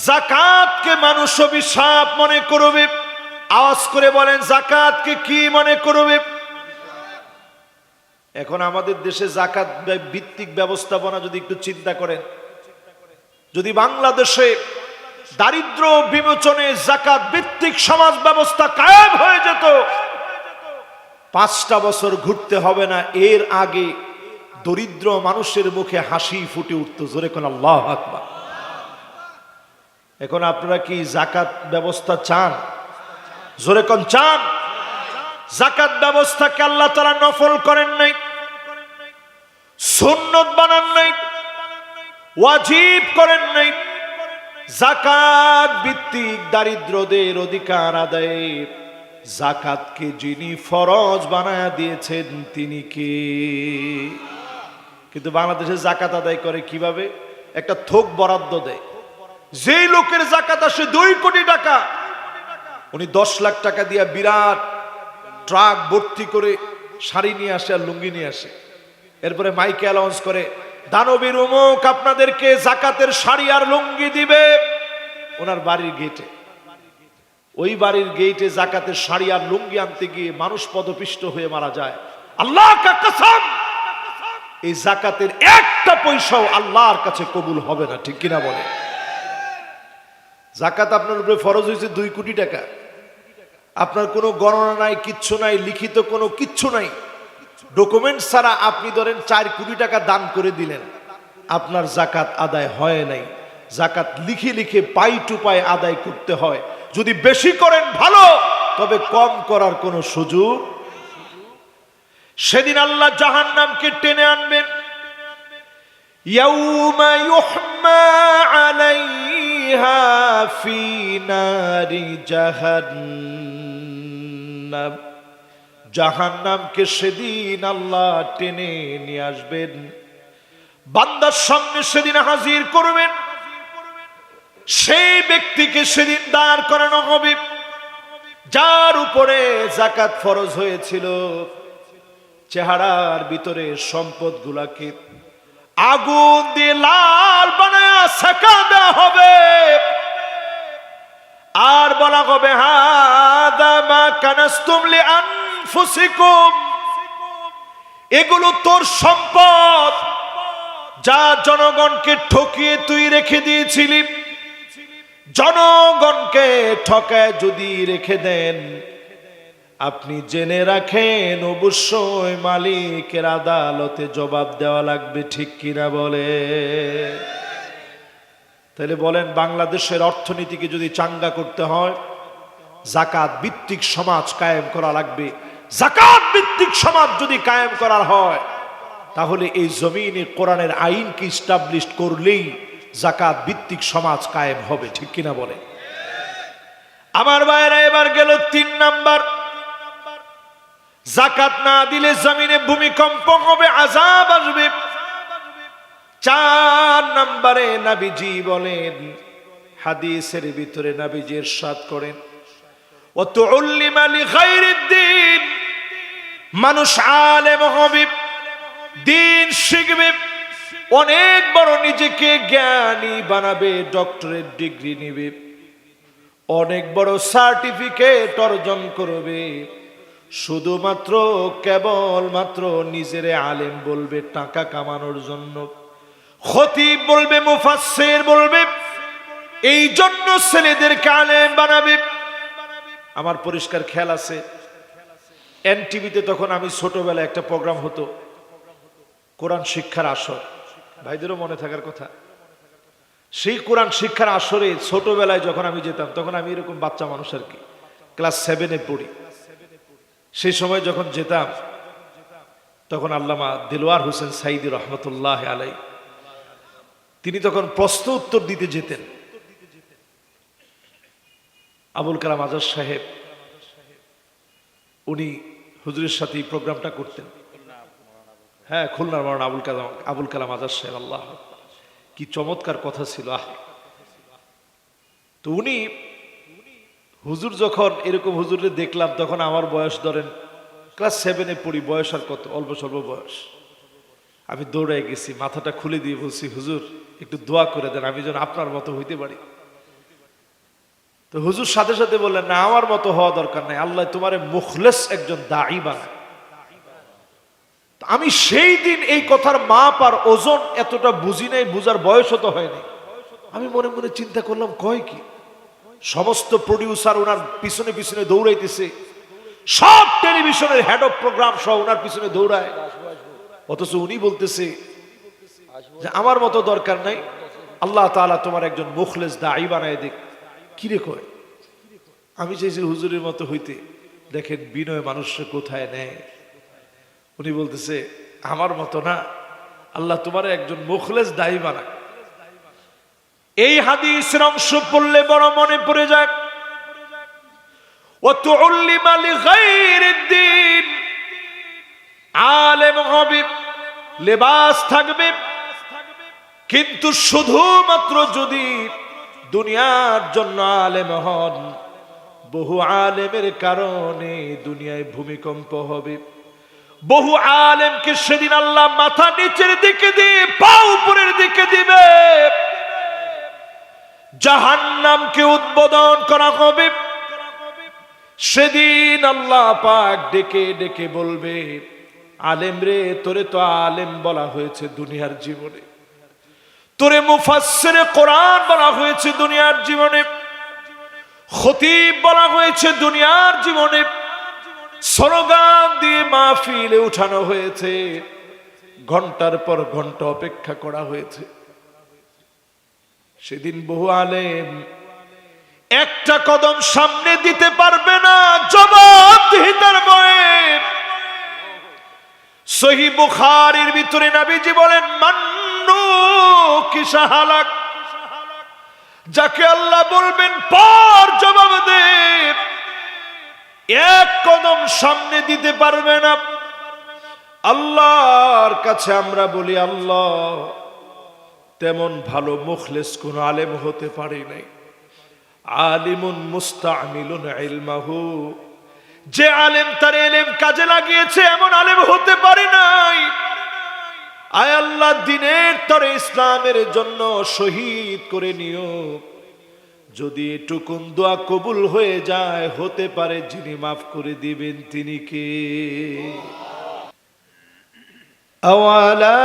যাকাতকে মানুষ অভিশাপ মনে করবে। আওয়াজ করে বলেন, যাকাতকে কি মনে করবে? এখন আমাদের দেশে যাকাত ভিত্তিক ব্যবস্থাপনা যদি একটু চিন্তা করেন, যদি বাংলাদেশে দারিদ্র বিমোচনে যাকাত ভিত্তিক সমাজ ব্যবস্থা কায়েম হয়ে যেত, 5টা বছর ঘুরতে হবে না, এর আগে দরিদ্র মানুষের মুখে হাসি ফুটে উঠত। জোরে কোন আল্লাহু আকবার। এখন আপনারা কি যাকাত ব্যবস্থা চান? জোরে কোন চান? যাকাত ব্যবস্থাকে আল্লাহ তাআলা নফল করেন নাই, সুন্নত বানান নাই, ওয়াজিব করেন নাই। যাকাত ভিত্তিক দারিদ্রদের অধিকার আদায়ে যাকাতকে যিনি ফরজ বানায়া দিয়েছেন তিনি কে? কিন্তু বাংলাদেশে যাকাত আদায় করে কিভাবে? একটা থোক বরাদ্দ দেয়। যেই লোকের যাকাত আসে 2 কোটি টাকা, উনি 10 লাখ টাকা দিয়ে বিরাট ট্রাক ভর্তি করে শাড়ি নিয়ে আসে আর লুঙ্গি নিয়ে আসে। এরপরে মাইকে অ্যানাউন্স করে, দানবীর অমুক আপনাদেরকে যাকাতের শাড়ি আর লুঙ্গি দিবে। ওনার বাড়ির গেটে, ওই বাড়ির গেটে যাকাতের শাড়ি আর লুঙ্গি আনতে গিয়ে মানুষ পদপিষ্ট হয়ে মারা যায়। আল্লাহ কা কসম, এই যাকাতের একটা পয়সাও আল্লাহর কাছে কবুল হবে না। ঠিক কিনা বলে? যাকাত আপনার উপরে ফরজ হয়েছে 2 কোটি টাকা, আপনার কোনো গণনা নাই, কিচ্ছু নাই, লিখিত কোনো কিচ্ছু নাই, ডকুমেন্ট ছাড়া আপনি ধরেন 4 কোটি টাকা দান করে দিলেন, আপনার যাকাত আদায় হয় নাই। যাকাত লিখে লিখে পাই টু পাই আদায় করতে হয়। যদি বেশি করেন ভালো, তবে কম করার কোনো সুযোগ। সেদিন আল্লাহ জাহান্নামকে টেনে আনবেন। ইয়াউমা ইউহমা আলাইহা ফি নারি জাহান্নাম, জাহান্নামকে সেদিন আল্লাহ টেনে নিয়ে আসবেন, বান্দার সামনে সেদিন হাজির করবেন। সেই ব্যক্তিকে সেদিন দাঁড় করানো হবে যার উপরে যাকাত ফরজ হয়েছিল। চেহারার ভিতরে সম্পদ গুলাকে আগুন দিয়ে লাল বানায়া সেকা দেওয়া হবে, আর বলা হবে, হাদা মা কানাসতুম লিআনফুসিকুম, এগুলো তোর সম্পদ যা জনগণকে ঠকিয়ে তুই রেখে দিয়েছিলি। জনগণকে ঠকায় যদি রেখে দেন, আপনি জেনে রাখেন অবশ্যই মালিকের আদালতে জবাব দেওয়া লাগবে। ঠিক কিনা বলে? তাহলে বলেন, বাংলাদেশের অর্থনীতিকে যদি চাঙ্গা করতে হয়, যাকাত ভিত্তিক সমাজ কায়েম করা লাগবে। যাকাত ভিত্তিক সমাজ যদি কায়েম করার হয়, তাহলে এই জমিনে কোরআনের আইনকে ইস্টাবলিশ করলেই যাকাত ভিত্তিক সমাজ কায়েম হবে। ঠিক কিনা বলে? আমার ভাইরা, এবার গেল 3 নাম্বার। যাকাত না দিলে জমিনে ভূমিকম্প হবে, আযাব আসবে। 4 নম্বরে নবীজি বলেন, হাদিসের ভিতরে নবীজি ইরশাদ করেন, ওয়া তুউল্লিমা লিগাইরিদ দ্বীন, মানুষ আলেম হবে, দ্বীন শিখবে, অনেক বড় নিজেকে জ্ঞানী বানাবে, ডক্টরেট ডিগ্রি নেবে, অনেক বড় সার্টিফিকেট অর্জন করবে, শুধুমাত্র কেবলমাত্র নিজের আলেম বলবে টাকা কামানোর জন্য, খতিব বলবে, মুফাসসির বলবে, এই জন্য ছেলেদেরকে আলেম বানাবে। আমার পরিষ্কার খেয়াল আছে, এনটিভিতে তখন আমি ছোটবেলায় একটা প্রোগ্রাম হতো, কোরআন শিক্ষার আসর, ভাইদেরও মনে থাকার কথা। সেই কোরআন শিক্ষার আসরে ছোটবেলায় যখন আমি যেতাম, তখন আমি এরকম বাচ্চা মানুষ আর কি, ক্লাস 7-এ পড়ি। সেই সময় যখন যেতাম, তখন আল্লামা দিলওয়ার হোসেন সাইদি রহমতুল্লাহ আলাই, তিনি তখন প্রশ্ন উত্তর দিতে যেতেন। আবুল কালাম আজাদ সাহেব, উনি হুজুরের সাথে এই প্রোগ্রামটা করতেন। হ্যাঁ, খুলনার মাওলানা আবুল কালাম আজাদ সাহেব, আল্লাহ কি চমৎকার কথা ছিল। তো উনি হুজুর যখন এরকম হুজুরে দেখলাম, তখন আমার বয়স ধরেন ক্লাস 7-এ পড়ি, বয়স আর কত, অল্প স্বল্প বয়স। আমি দৌড়ে গেছি, মাথাটা খুলে দিয়ে বলছি, হুজুর একটু দোয়া করে দেন, আমি যেন আপনার মতো হইতে পারি। তো হুজুর সাথে সাথে বললেন, না, আমার মতো হওয়া দরকার নাই, আল্লাহ তোমারে মুখলেস একজন দাঈ বানায়। আমি সেই দিন এই কথার মাপ আর ওজন এতটা বুঝি নাই, বুঝার বয়সও তো হয়নি। আমি মনে মনে চিন্তা করলাম, কয় কি, সমস্ত প্রডিউসার ওনার পিছনে পিছনে দৌড়াইতেছে, সব টেলিভিশনের হেড অফ প্রোগ্রাম সহ ওনার পিছনে দৌড়ায়, অথচ উনি বলতেছে যে আমার মতো দরকার নাই, আল্লাহ তাআলা তোমার একজন মুখলেস দাঈ বানায় দিক। কিরে কয়, আমি চাইছি হুজুরের মতো হইতে, দেখেন বিনয় মানুষকে কোথায় নেয়। উনি বলতেছে আমার মতো না, আল্লাহ তোমার একজন মুখলেস দাঈ বানায়। এই হাদিসের অংশ পড়লে বড় মনে পড়ে যায়, وَتُعَلِّمَ لِغَيْرِ الدِّينِ, আলেম হবে, লেবাস থাকবে, কিন্তু শুধুমাত্র যদি দুনিয়ার জন্য আলেম হন, বহু আলেমের কারণে দুনিয়ায় ভূমিকম্প হবে। বহু আলেমকে সেদিন আল্লাহ মাথা নিচের দিকে দিয়ে পা উপরের দিকে দিবে, জাহান্নামকে উদ্বোধন করা হবে। সেদিন আল্লাহ পাক ডেকে ডেকে বলবে, আলেম রে, তোরে তো আলেম বলা হয়েছে দুনিয়ার জীবনে, তোরে মুফাসসিরে কোরআন বলা হয়েছে দুনিয়ার জীবনে, খতিব বলা হয়েছে দুনিয়ার জীবনে, স্লোগান দিয়ে মাহফিলে উঠানো হয়েছে, ঘন্টার পর ঘন্টা অপেক্ষা করা হয়েছে। সেদিন বহু আলেম একটা কদম সামনে দিতে পারবে না, জবাবদিহিতার ভয়ে। সহিহ বুখারীর ভিতরে নবীজি বলেন, মান্নু কিসা হালাক, যাকে আল্লাহ বলবেন পর জবাব দে, এক কদম সামনে দিতে পারবে না। আল্লাহর কাছে আমরা বলি, আল্লাহ তেমন ভালো মুখলেস কোন আলেম হতে পারে নাই। আলিমুন মুস্তামিলুন ইলমাহু, যে আলেম তার ইলম কাজে লাগিয়েছে এমন আলেম হতে পারে নাই। আয় আল্লাহ, দ্বীনের তরে ইসলামের জন্য শহীদ করে নিও। যদি এটুকুন দোয়া কবুল হয়ে যায়, হতে পারে যিনি মাফ করে দিবেন তিনি কে? আওয়ালা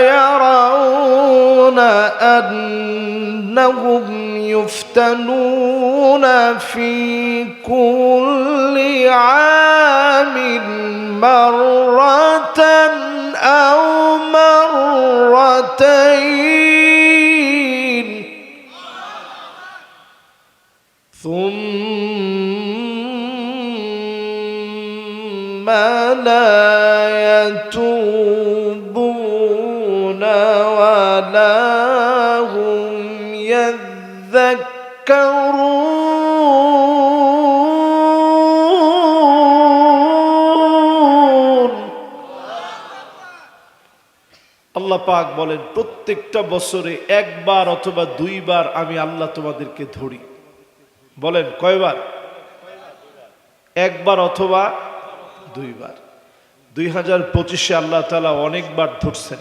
ইয়ারাউনা আন্নাহুম ইফতানুনা ফি কুল্লি আমিন মাররাতান আও মাররাতাইন ثم لا يتوبون ولا هم يذكرون। আল্লাহ পাক বলেন, প্রত্যেকটা বছরে একবার অথবা দুইবার আমি আল্লাহ তোমাদেরকে ধরি। বলেন কয়বার? একবার অথবা দুইবার। 2025-এ আল্লাহ তাআলা অনেকবার ধরছেন।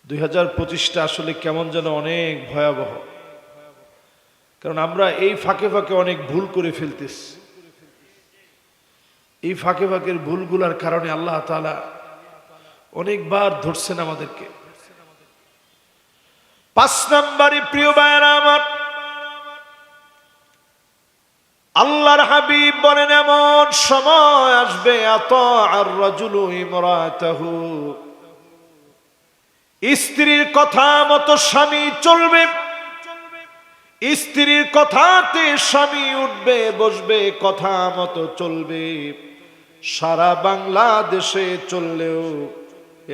2025টা আসলে কেমন যেন অনেক ভয়াবহ, কারণ আমরা এই ফাঁকে ফাঁকে অনেক ভুল করে ফেলতেছি। এই ফাঁকে ফাঁকের ভুলগুলার কারণে আল্লাহ তাআলা অনেকবার ধরছেন আমাদেরকে। 5 নম্বরে প্রিয় ভাইরা আমার, আল্লাহর হাবিব বলেন, এমন সময় আসবে আতাআর রাজুলু ইমরাতাহু, স্ত্রীর কথা মতো স্বামী চলবে, স্ত্রীর কথাতে স্বামী উঠবে বসবে, কথা মতো চলবে। সারা বাংলাদেশে চললেও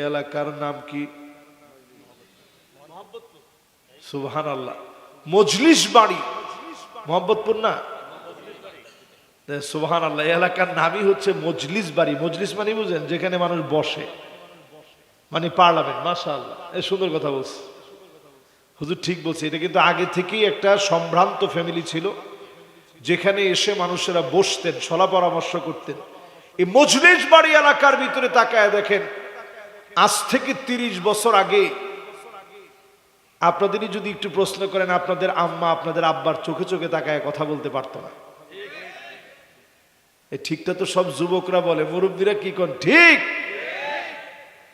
এলাকার নাম কি? সুবহানাল্লাহ, মজলিস বাড়ি মোহাম্মদপুর না? সুবহানাল্লাহ, এলাকার নামই হচ্ছে মজলিস বাড়ি। মজলিস মানে বুঝেন, যেখানে মানুষ বসে, মানে পার্লামেন্ট। মাশাআল্লাহ, এই সুন্দর কথা বলছে হুজুর, ঠিক বলছে। এটা কিন্তু আগে থেকেই একটা সম্ভ্রান্ত ফ্যামিলি ছিল, যেখানে এসে মানুষেরা বসতেন, সলা পরামর্শ করতেন। এই মজলিস বাড়ি এলাকার ভিতরে তাকায় দেখেন আজ থেকে 30 বছর আগে আপনাদেরই যদি একটু প্রশ্ন করেন, আপনাদের আম্মা আপনাদের আব্বার চোখে চোখে তাকায় কথা বলতে পারতো না। এই ঠিকটা তো সব যুবকরা বলে, মুরব্বীরা কি কোন ঠিক।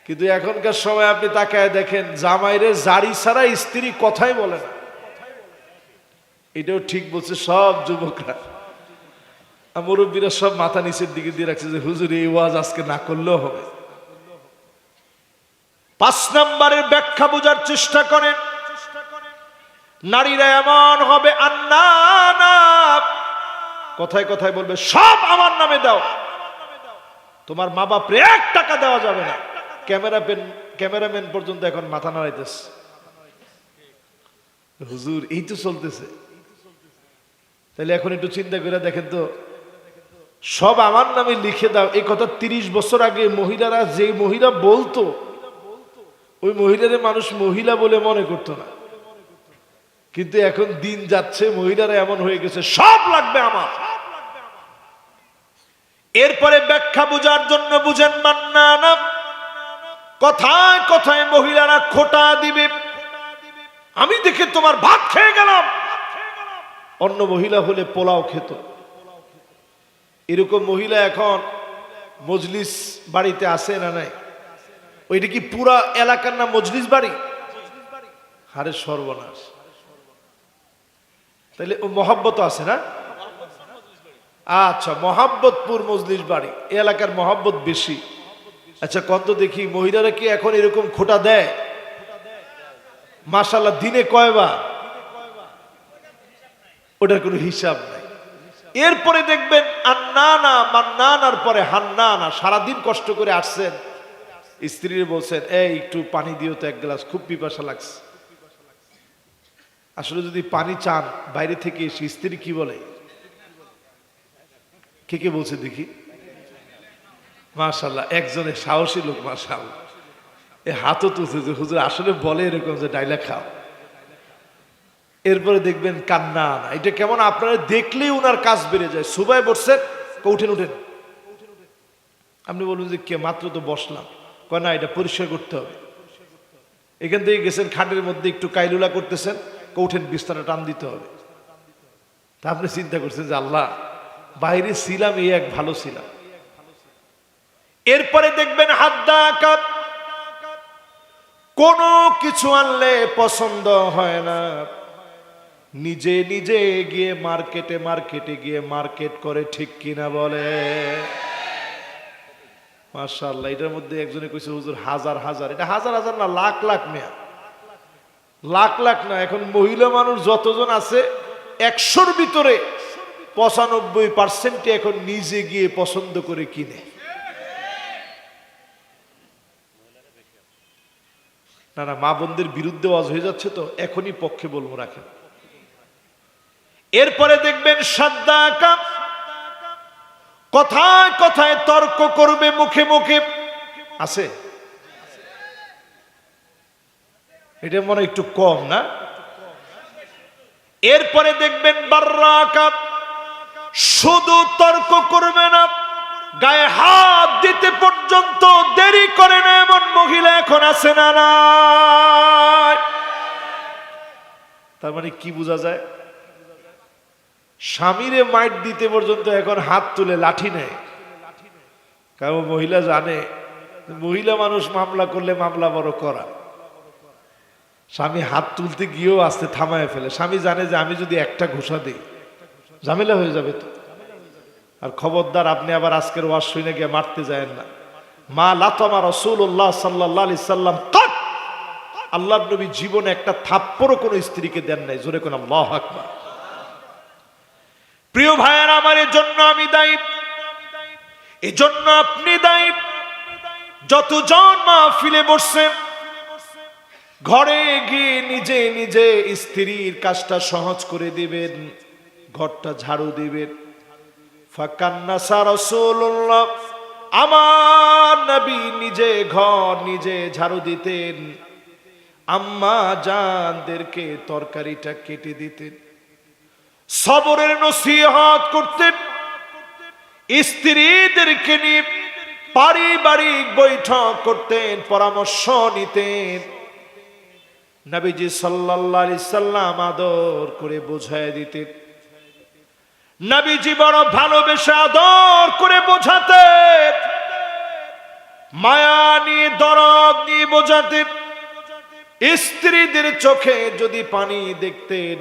কিন্তু এখনকার সময় আপনি তাকায় দেখেন, জামাইরে জারি ছাড়া স্ত্রী কথাই বলে না। এটাও ঠিক বলছে সব যুবকরা। মুরব্বীরা সব মাথা নিচের দিকে দিয়ে রাখছে যে হুজুর এই ওয়াজ আজকে না করলেও হবে। 5 নম্বরের ব্যাখ্যা বোঝার চেষ্টা করেন। নারীরা এমন হবে আন্নানা, কথায় কথায় বলবে সব আমার নামে দাও, তোমার মা বাপরে 1 টাকা দেওয়া যাবে না। ক্যামেরাম্যান পর্যন্ত এখন মাথা নাড়াইতেছে, হুজুর এই তো চলতেছে। তাহলে এখন একটু চিন্তা করে দেখেন তো, সব আমার নামে লিখে দাও, এই কথা 30 বছর আগে মহিলারা, যে মহিলা বলতো ওই মহিলারে মানুষ মহিলা বলে মনে করতো না। কিন্তু এখন দিন যাচ্ছে, মহিলারা এমন হয়ে গেছে সব লাগবে আমার। এরপরে ব্যাখ্যা বোঝার জন্য বুঝেন, মান্নানা কথায় কথায় মহিলারা খোটা দিবে, আমি দেখে তোমার ভাত খেয়ে গেলাম। অন্য মহিলা হলে পোলাও খেত। এরকম মহিলা এখন মজলিস বাড়িতে আসে না নাই? ওইটা কি পুরা এলাকার নাম মজলিস বাড়ি? হারে সর্বনাশ। তাহলে ও মহব্বত আছে না? আচ্ছা, মহাব্বতপুর মজলিস বাড়ি, এ এলাকার মহাব্বত বেশি। আচ্ছা কত দেখি মহিলারা কি এখন এরকম খোটা দেয়? মাশাআল্লাহ, দিনে কয়বার? ওটার কোনো হিসাব নাই। এরপরে দেখবেন আন্নানা মান্নানার পরে হান্নানা, সারাদিন কষ্ট করে আসছেন, স্ত্রীর বলছেন এই একটু পানি দিও তো 1 গ্লাস, খুব পিপাসা লাগছে। আসলে যদি পানি চান বাইরে থেকে এসে, স্ত্রী কি বলে? কে কে বলছে দেখি? মাশাআল্লাহ, একজনের সাহসী লোক, মাশাআল্লাহ, এ হাতও তুলছে যে হুজুর আসলে বলে এরকম যে ডাইলা খাও। এরপরে দেখবেন কান্না আনা, এটা কেমন আপনারা দেখলেই ওনার কাজ বেড়ে যায়। সুবাই বসছেন, উঠেন উঠেন, আপনি বলুন যে কে? মাত্র তো বসলাম। কয় না, এটা পরিষ্কার করতে হবে। এখান থেকে গেছেন খাটের মধ্যে একটু কাইলুলা করতেছেন, উঠেন বিছানা টান দিতে হবে। তা আপনি চিন্তা করছেন যে আল্লাহ, বাইরে ছিলাম এই এক ভালো ছিলাম। এরপরে দেখবেন হাদ্দাকা, কোনো কিছু আনলে পছন্দ হয় না, নিজে নিজে গিয়ে মার্কেটে গিয়ে মার্কেট করে, ঠিক কিনা বলে? মাশাআল্লাহ, এটার মধ্যে একজনে কইছে হুজুর হাজার হাজার, এটা হাজার হাজার না, লাখ লাখ মেয়া, লাখ লাখ না। এখন মহিলা মানুষ যতজন আছে 100-র ভিতরে 95% এখন নিজে গিয়ে পছন্দ করে কিনে। না না, মা বোনদের বিরুদ্ধে ওয়াজ হয়ে যাচ্ছে তো, এখনই পক্ষে বলবো, রাখেন। এরপরে দেখবেন সাদ্দাকা, কথায় কথায় তর্ক করবে, মুখে মুখে আছে। এটা মনে একটু কম না? এরপরে দেখবেন বাররাকা, শুধু তর্ক করবে না, গায়ে হাত দিতে পর্যন্ত দেরি করে না, এমন মহিলা এখন আছে না নাই? তার মানে কি বোঝা যায়? স্বামীরে মাইট দিতে পর্যন্ত এখন হাত তুলে লাঠি নেয়। কারণ মহিলা জানে মহিলা মানুষ মামলা করলে মামলা বড় করা। স্বামী হাত তুলতে গিয়েও আস্তে থামায় ফেলে। স্বামী জানে যে আমি যদি একটা ঘুষা দিই ঝামেলা হয়ে যাবে তো। আর খবরদার আপনি আবার আজকের ওয়াজ শুনে গিয়ে মারতে যায়েন না। মা লাতামা রাসূলুল্লাহ সাল্লাল্লাহু আলাইহি সাল্লাম কাত, আল্লাহর নবী জীবনে একটা থাপ্পড়ও কোনো স্ত্রীকে দেন নাই। জোরে কোন আল্লাহু আকবার। প্রিয় ভাইয়েরা আমার, এর জন্য আমি দায়ী, এই জন্য আপনি দায়ী। যতজন মাহফিলে বসছেন, ঘরে গিয়ে নিজে নিজে স্ত্রীর কাজটা সহজ করে দিবেন, ঘরটা ঝাড়ু দিবেন। ফাকান্নাসা রাসূলুল্লাহ, আমার নবী নিজে ঘর নিজে ঝাড়ু দিতেন, আম্মা জানদেরকে তরকারিটা কেটে দিতেন, সবরের নসিহত করতেন, স্ত্রীদেরকে নিয়ে পারিবারিক বৈঠক করতেন, পরামর্শ নিতেন। নবীজি সাল্লাল্লাহু আলাইহি সাল্লাম আদর করে বোঝায় দিতেন। নবীজি বড় ভালোবেসে আদর করে বোঝাতেন, মায়া নিয়ে দরদ নিয়ে বোঝাতেন। স্ত্রীদের চোখে যদি পানি দেখতেন,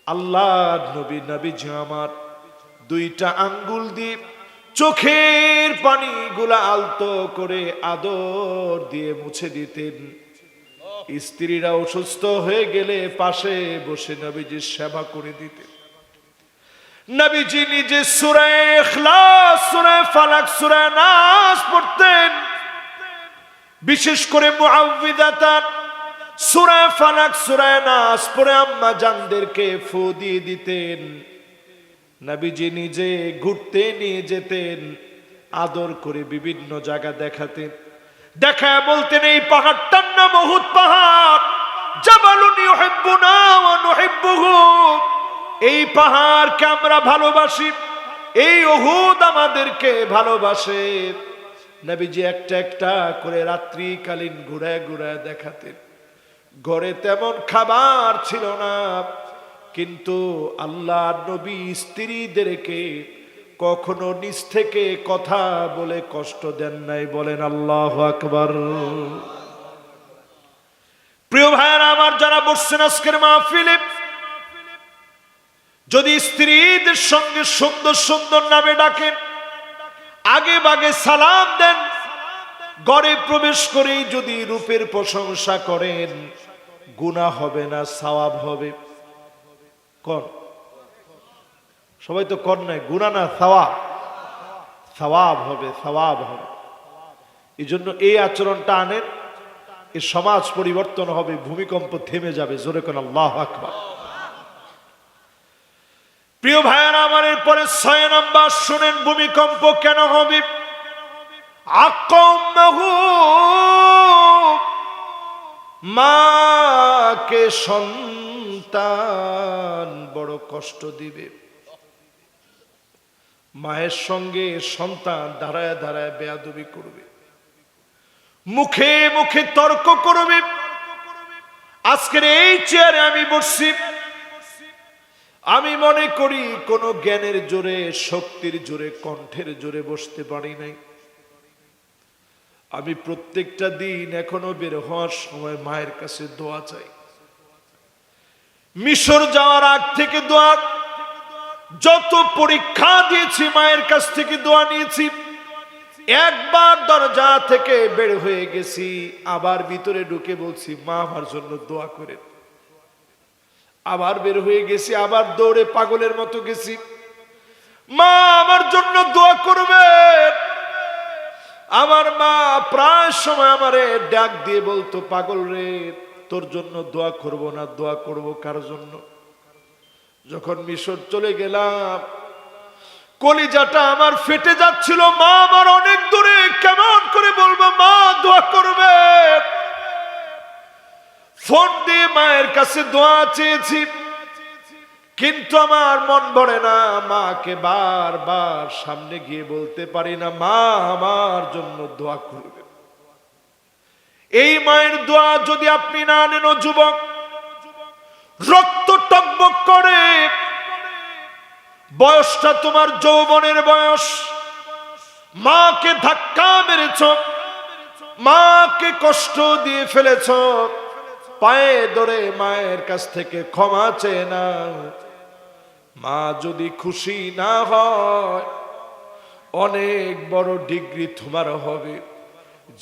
আল্লাহর নবী নবীজি আমার দুইটা আঙ্গুল দিয়ে চোখের পানিগুলা আলতো করে আদর দিয়ে মুছে দিতেন। স্ত্রীরা অসুস্থ হয়ে গেলে পাশে বসে নবীজির সেবা করে দিতেন। নবীজি নিজে সূরা ইখলাস, সূরা ফালাক, সূরা নাস পড়তেন। বিশেষ করে মুআউযিযাতান সূরা ফালাক, সূরা নাস পড়ে আম্মা জানদেরকে ফু দিয়ে দিতেন। নবীজি নিজে ঘুরতে নিয়ে যেতেন, আদর করে বিভিন্ন জায়গা দেখাতেন। দেখায় বলতেন, এই পাহাড়টার নাম উহুদ পাহাড়, জাবালুন ইউহিব্বুনা ওয়া নুহিব্বুহু। এই পাহাড়কে আমরা ভালোবাসি, এই উহুদ আমাদেরকে ভালোবাসে। নবীজি একটা একটা করে রাত্রিকালীন ঘুরায় ঘুরায় দেখাতেন। ঘরে তেমন খাবার ছিল না, কিন্তু আল্লাহ নবী স্ত্রীদেরকে কখনো নিজ থেকে কথা বলে কষ্ট দেন নাই। বলেন আল্লাহু আকবার। প্রিয় ভাইরা আমার, যারা বসছেন আজকের মাহফিলে, যদি স্ত্রীদের সঙ্গে সুন্দর সুন্দর নামে ডাকেন, আগে বাগে সালাম দেন, ঘরে প্রবেশ করেই যদি রূপের প্রশংসা করেন, গুনাহ হবে না, সওয়াব হবে। কোন সবাই তো কর নাই, গুনাহ না সওয়াব, সওয়াব হবে, সওয়াব হবে। এই জন্য এই আচরণটা আনেন, এই সমাজ পরিবর্তন হবে, ভূমিকম্প থেমে যাবে। জোরে কোন আল্লাহু আকবার। প্রিয় ভাইয়েরা আমার, এরপরে ৬ নাম্বার শুনেন, ভূমিকম্প কেন হবে। আকাম্মাহু, মাকে সন্তান বড় কষ্ট দিবে। মায়ের সঙ্গে সন্তান দাঁড়ায় দাঁড়ায় বেয়াদবি করবে, মুখে মুখে তর্ক করবে। আজকের এই চেয়ারে আমি বসছি, আমি মনে করি কোনো জ্ঞানের জোরে, শক্তির জোরে, কণ্ঠের জোরে বসতে পারি নাই। আমি প্রত্যেকটা দিন এখনো বের হওয়ার সময় মায়ের কাছে দোয়া চাই। মিশর যাওয়ার আগ থেকে দোয়া, যত পরীক্ষা দিয়েছি মায়ের কাছ থেকে দোয়া নিয়েছি। একবার দরজা থেকে বের হয়ে গেছি, আবার ভিতরে ঢুকে বলছি, মা আমার জন্য দোয়া করেন। আবার বের হয়ে গেছি, আবার দৌড়ে পাগলের মতো গেছি, মা আমার জন্য দোয়া করবেন। আমার মা প্রায় সময় আমারে ডাক দিয়ে বলতো, পাগল রে, তোর জন্য দোয়া করব না, দোয়া করব কার জন্য? যখন মিশর চলে গেলাম, কলিজাটা আমার ফেটে যাচ্ছিল। মা আমার অনেক দূরে, কেমন করে বলবো মা দোয়া করবে? ফোন দিয়ে মায়ের কাছে দোয়া চেয়েছি, কিন্তু আমার মন ভরে না। মাকে বারবার সামনে গিয়ে বলতে পারি না, মা আমার জন্য দোয়া করবে। এই মায়ের দোয়া যদি আপনি না নেন, যুবক, রক্ত টকবক করে, বয়সটা তোমার যৌবনের বয়স, মাকে ধাক্কা মেরেছ, মাকে কষ্ট দিয়ে ফেলেছ, পায়ে ধরে মায়ের কাছ থেকে ক্ষমা চেয়ে নাও। মা যদি খুশি না হয়, অনেক বড় ডিগ্রি তোমার হবে।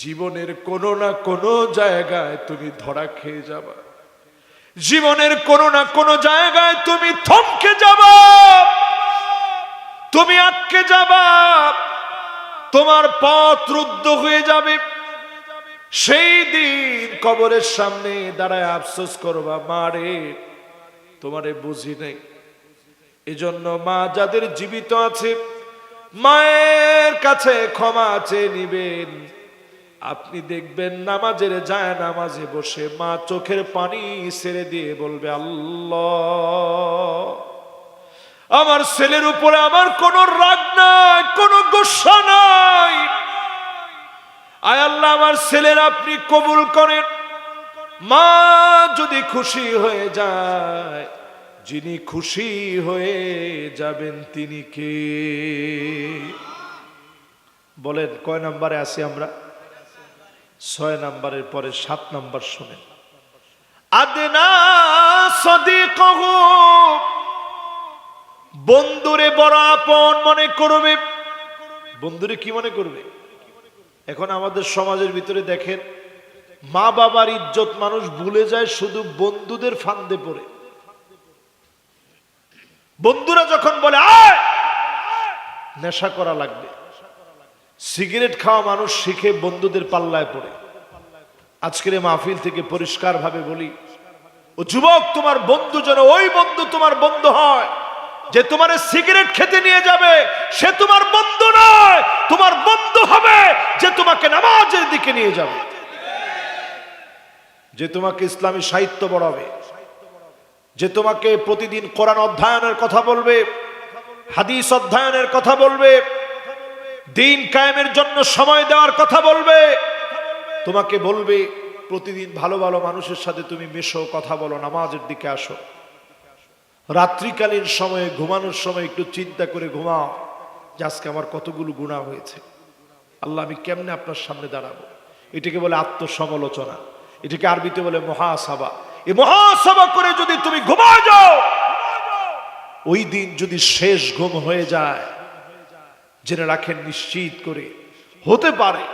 জীবনের কোনো না কোনো জায়গায় তুমি ধরা খেয়ে যাবা, জীবনের কোনো না কোনো জায়গায় তুমি থমকে যাবা, তুমি আটকে যাবা, তোমার পথ রুদ্ধ হয়ে যাবে। সেই দিন কবরের সামনে দাঁড়ায় আফসোস করবা, মা রে তোমারে বুঝি নাই। এজন্য মা যাদের জীবিত আছে, মায়ের কাছে ক্ষমা চেয়ে নিবেন। আপনি দেখবেন নামাজের যায় নামাজে বসে মা চোখের পানি ছেড়ে দিয়ে বলবে, আল্লাহ আমার ছেলের উপরে আমার কোনো রাগ নাই, কোনো গোসা নাই। আয় আল্লাহ, আমার ছেলের আপনি কবুল করেন। মা যদি খুশি হয়ে যায়, যিনি খুশি হয়ে যাবেন তিনি কে? বলেন কয় নম্বরে আছি আমরা? 6 নম্বরের পরে 7 নম্বর শুনেন। আদনা সদিকহু, বন্ধুরে বড় আপন মনে করবে। বন্ধুরে কি মনে করবে? এখন আমাদের সমাজের ভিতরে দেখেন, মা বাবার ইজ্জত মানুষ ভুলে যায় শুধু বন্ধুদের ফান্দে পড়ে। বন্ধুরা যখন বলে আয় নেশা করা লাগবে, সিগারেট খাওয়া মানুষ শিখে বন্ধুদের পাল্লায় পড়ে। আজকের মাহফিল থেকে পরিষ্কার ভাবে বলি, ও যুবক, তোমার বন্ধু যেন ওই বন্ধু তোমার বন্ধু হয় যে তোমার সিগারেট খেতে নিয়ে যাবে। সে তোমার বন্ধু নয়, তোমার বন্ধু হবে যে তোমাকে নামাজের দিকে নিয়ে যাবে, যে তোমাকে ইসলামী সাহিত্য পড়াবে, যে তোমাকে প্রতিদিন কোরআন অধ্যয়নের কথা বলবে, হাদিস অধ্যয়নের কথা বলবে, দিন কায়েমের জন্য সময় দেওয়ার কথা বলবে, তোমাকে বলবে প্রতিদিন ভালো ভালো মানুষের সাথে তুমি মেশো, কথা বলো, নামাজের দিকে আসো। রাত্রিকালীন সময়ে ঘুমানোর সময় একটু চিন্তা করে ঘুমাও যে আজকে আমার কতগুলো গুনাহ হয়েছে, আল্লাহ আমি কেমনে আপনার সামনে দাঁড়াবো। এটাকে বলে আত্মসমালোচনা, এটাকে আরবিতে বলে মুহাসাবা। এই মুহাসাবা করে যদি তুমি ঘুমায় যাও, ওই দিন যদি শেষ ঘুম হয়ে যায়, জেনে রাখেন নিশ্চিত করে হতে পারে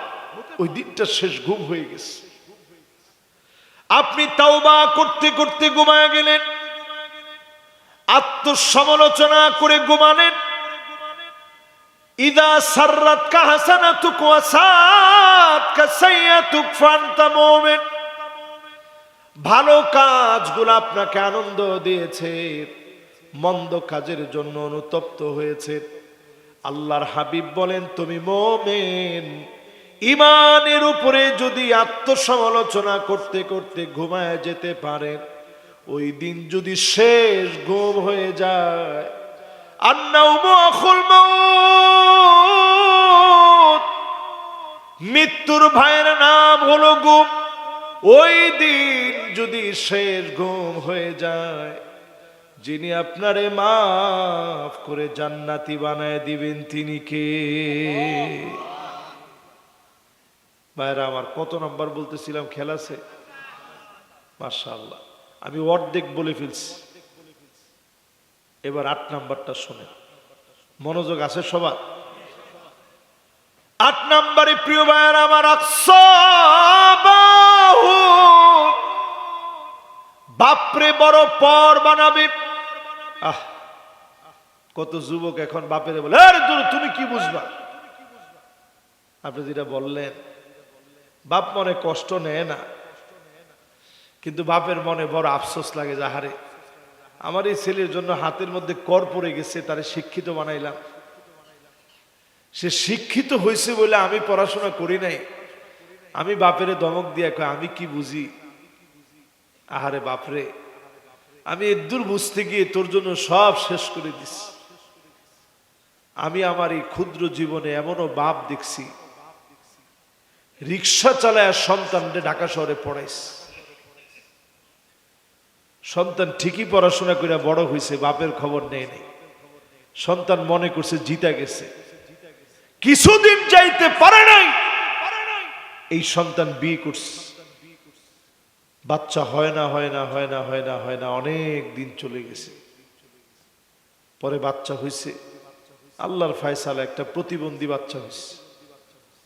ওই দিনটা শেষ ঘুম হয়ে গেছে। আপনি তাওবা করতে করতে ঘুমায় গেলেন, আত্মসমালোচনা করে ঘুমালেন। ইদা সাররাতকা হাসানাতুক ওয়া সাআতকা সাইয়্যাতুক ফান্তা মুমিন। ভালো কাজগুলো আপনাকে আনন্দ দিয়েছে, মন্দ কাজের জন্য অনুতপ্ত হয়েছে, আল্লাহর হাবিব বলেন তুমি মুমিন। ইমানের উপরে যদি আত্মসমালোচনা করতে করতে ঘুমায় যেতে পারে, ওই দিন যদি শেষ ঘুম হয়ে যায়, আন্নাউমু আখুল মাউত, মৃত্যুর ভাইয়ের নাম হলো ঘুম। ওই দিন যদি শেষ ঘুম হয়ে যায়, যিনি আপনারে মাফ করে জান্নাতি বানায় দিবেন তিনি কে? ভাইরা আমার, কত নাম্বার বলতেছিলাম? খেলা আছে? মাশাআল্লাহ, আমি অর্ধেক বলে ফেলছি। এবার 8 নাম্বারটা শুনে মনোযোগ আছে সবার। 8 নাম্বারে প্রিয় ভাইরা আমার, আকসাবাহু, বাপরে বড় পর বানাবে। কত যুবক এখন বাপের বলে আরে তুমি কি বুঝবা। আপনি যেটা বললেন, বাপ মনে কষ্ট নেয় না, কিন্তু বাপের মনে বড় আফসোস লাগে, যাহারে আমার এই ছেলের জন্য হাতের মধ্যে কর পড়ে গেছে, তারে শিক্ষিত বানাইলাম, সে শিক্ষিত হয়েছে বলে আমি পড়াশোনা করি নাই। আমি বাপেরে ধমক দিয়ে কয় আমি কি বুঝি। আহারে বাপরে, আমি এদূর বুঝতে গিয়ে তোর জন্য সব শেষ করে দিছি। আমি আমার এই ক্ষুদ্র জীবনে এমনও বাপ দেখছি, রিক্সা চালায় সন্তানকে ঢাকা শহরে পড়াইছে। সন্তান ঠিকই পড়াশোনা করে বড় হয়েছে, বাপের খবর নেই নাই। সন্তান মনে করছে জিতা গেছে, কিছুদিন যাইতে পারে নাই, এই সন্তান বিয়ে করছে, বাচ্চা হয় না হয় না হয় না হয় না হয় না, অনেক দিন চলে গেছে। পরে বাচ্চা হয়েছে, আল্লাহর ফয়সালা একটা প্রতিবন্ধী বাচ্চা হয়েছে,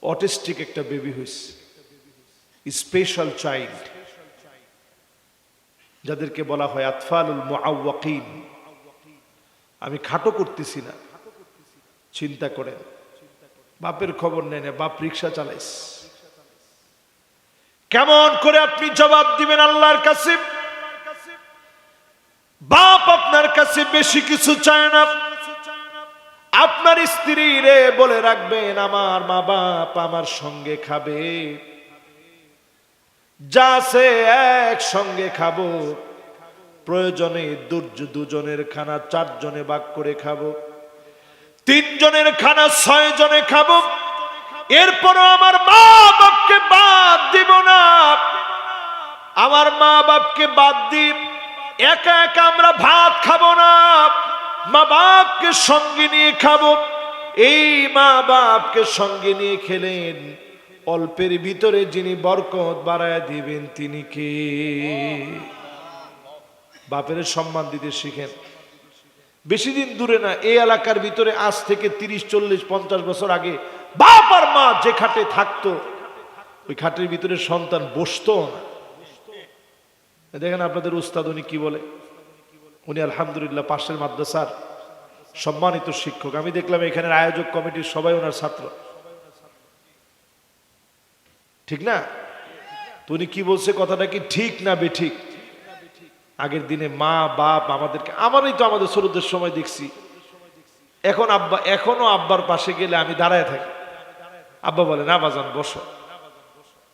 অটিস্টিক একটা বেবি হয়েছে, স্পেশাল চাইল্ড, যাদেরকে বলা হয় আতফালুল মুআওয়াকিন। আমি খাটো করতেছি না, চিন্তা করেন, বাপের খবর নেই না, বাপ রিক্সা চালাইছে। কেমন করে আপনি জবাব দিবেন আল্লাহর কাছে? বাপ আপনার কাছে বেশি কিছু চায় না। আপনার স্ত্রী রে বলে রাখবেন, আমার মা বাপ আমার সঙ্গে খাবে, যা সে একসঙ্গে খাবো, প্রয়োজনে দুজনের খানা 4 জনে ভাগ করে খাবো, 3 জনের খানা 6 জনে খাবো, এরপরও আমার মা বাপকে বাদ দিব না। আমার মা বাপকে বাদ দিয়ে একা একা আমরা ভাত খাবো না, মা বাপকে সঙ্গে নিয়ে খাবো। এই মা বাপকে সঙ্গে নিয়ে খেলেন, অল্পের ভিতরে যিনি বরকত বাড়ায় দিবেন তিনি কে? বাপের সম্মান দিতে শিখেন। বেশি দিন দূরে না, এই এলাকার ভিতরে আজ থেকে 30, 40, 50 বছর আগে বাপ আর মা যে খাটে থাকতো, ওই খাটের ভিতরে সন্তান বসতো না। দেখেন আপনাদের উস্তাদ উনি কি বলে, উনি আলহামদুলিল্লাহ পাশের মাদ্রাসার সম্মানিত শিক্ষক। আমি দেখলাম এখানের আয়োজক কমিটির সবাই ওনার ছাত্র, ঠিক না? তো উনি কি বলছে, কথাটা কি ঠিক না বেঠিক? আগের দিনে মা বাপ আমাদেরকে, আমারই তো আমাদের ছোটদের সময় দেখছি, এখনো আব্বার পাশে গেলে আমি দাঁড়ায় থাকি, আব্বা বলে না বাজান বসো।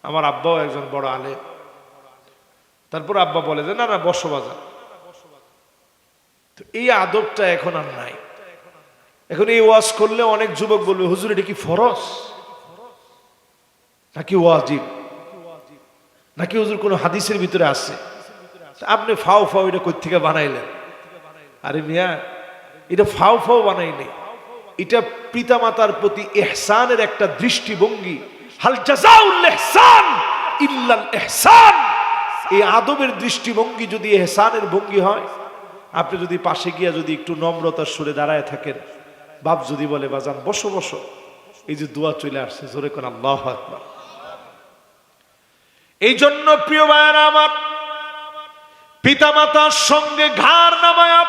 আমার আব্বাও একজন বড় আলেম, তারপর আব্বা বলে যে না না বসো বাজান। তো এই আদবটা এখন আর নাই। এখন এই ওয়াজ করলে অনেক যুবক বলবে, হুজুর এটা কি ফরজ নাকি ওয়াজিব, নাকি হুজুর কোনো হাদিসের ভিতরে আছে? আপনি ফাও ফাও এটা কই থেকে বানাইলেন? আরে মিয়া, এটা ফাও ফাও বানাই নেই, এটা পিতামাতার প্রতি ইহসানের একটা দৃষ্টিভঙ্গি। হাল জাযাউল ইহসান ইল্লাল ইহসান। এই আদবের দৃষ্টিভঙ্গি যদি ইহসানের ভঙ্গি হয়, আপনি যদি পাশে গিয়া যদি একটু নম্রতার সুরে দাঁড়ায় থাকেন, বাপ যদি বলে বাজান বসো বসো, এই যে দোয়া চলে আসছে, জোরে কোন আল্লাহু আকবার। এই জন্য প্রিয় ভাইয়েরা আমার, পিতামাতার সঙ্গে ঘাড় নামায়া